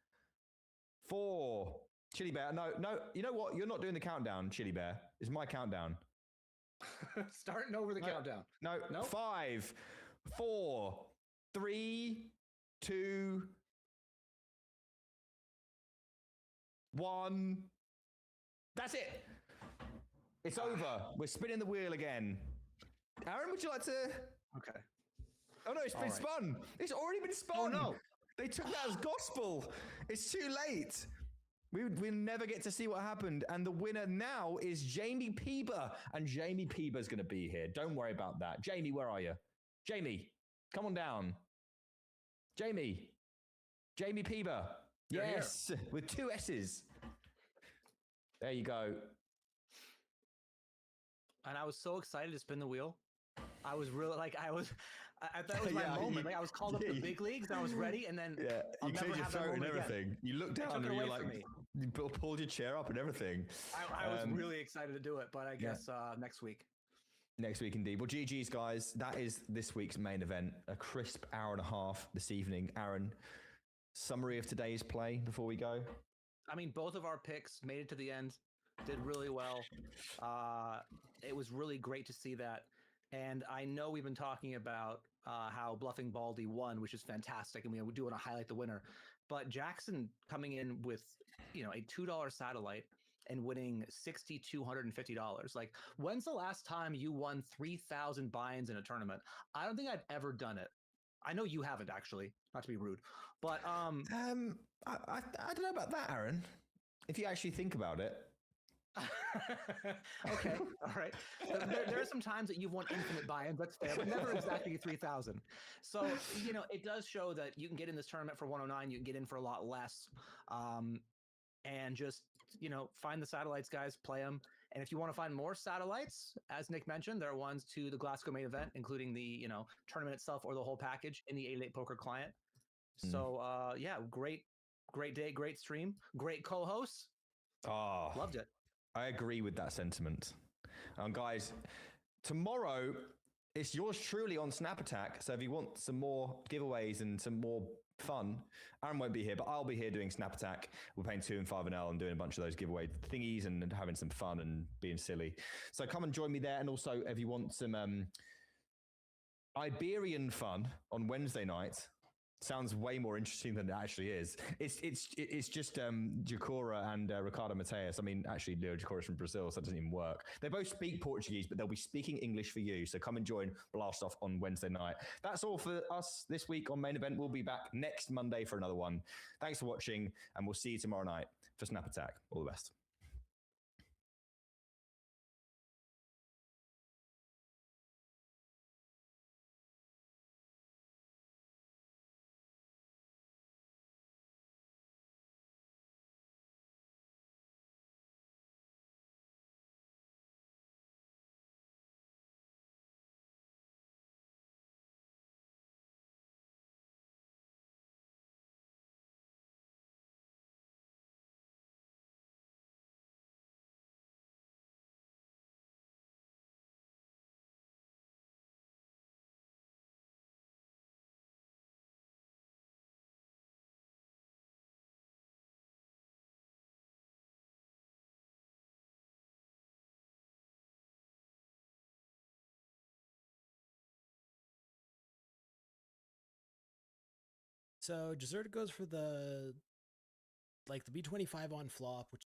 4. Chili Bear, no. You know what? You're not doing the countdown, Chili Bear. It's my countdown. Starting over the countdown. No. 5, 4, 3, 2, 1. That's it. It's over. We're spinning the wheel again. Aaron, would you like to? Okay. Oh no, it's been spun. It's already been spun. Oh no. They took that as gospel. It's too late. We'll never get to see what happened. And the winner now is Jamie Peeber. And Jamie Peeber's going to be here. Don't worry about that. Jamie, where are you? Jamie, come on down. Jamie Peeber. Yes, with 2 S's. There you go. And I was so excited to spin the wheel. I was really I thought it was my moment. Like I was called up to the big leagues and I was ready. And then you cleared your throat and everything. Again. You looked down and you're like, you pulled your chair up and everything. I was really excited to do it, but I guess next week. Next week, indeed. Well, GG's, guys. That is this week's main event. A crisp hour and a half this evening. Aaron, summary of today's play before we go. I mean, both of our picks made it to the end. Did really well. It was really great to see that. And I know we've been talking about how Bluffing Baldy won, which is fantastic. And we do want to highlight the winner. But Jackson coming in with, a $2 satellite and winning $6,250. Like, when's the last time you won 3,000 buy-ins in a tournament? I don't think I've ever done it. I know you haven't, actually, not to be rude. But I don't know about that, Aaron. If you actually think about it. Okay, all right. There are some times that you've won infinite buy-ins, that's fair, but never exactly 3,000. So, it does show that you can get in this tournament for 109, you can get in for a lot less. And just, find the satellites, guys, play them. And if you want to find more satellites, as Nick mentioned, there are ones to the Glasgow main event, including the, tournament itself or the whole package in the 888 Poker client. So, great day, great stream, great co-hosts. Oh, loved it. I agree with that sentiment. Guys, tomorrow it's yours truly on Snap Attack. So if you want some more giveaways and some more fun, Aaron won't be here, but I'll be here doing Snap Attack. We're playing 2 and 5 and L and doing a bunch of those giveaway thingies and having some fun and being silly. So come and join me there. And also, if you want some Iberian fun on Wednesday night, sounds way more interesting than it actually is. It's just Jacora and Ricardo Mateus. I mean, actually, Leo Jacora's from Brazil, so that doesn't even work. They both speak Portuguese, but they'll be speaking English for you. So come and join Blast Off on Wednesday night. That's all for us this week on Main Event. We'll be back next Monday for another one. Thanks for watching, and we'll see you tomorrow night for Snap Attack. All the best. So Dessert goes for the B25 on flop, which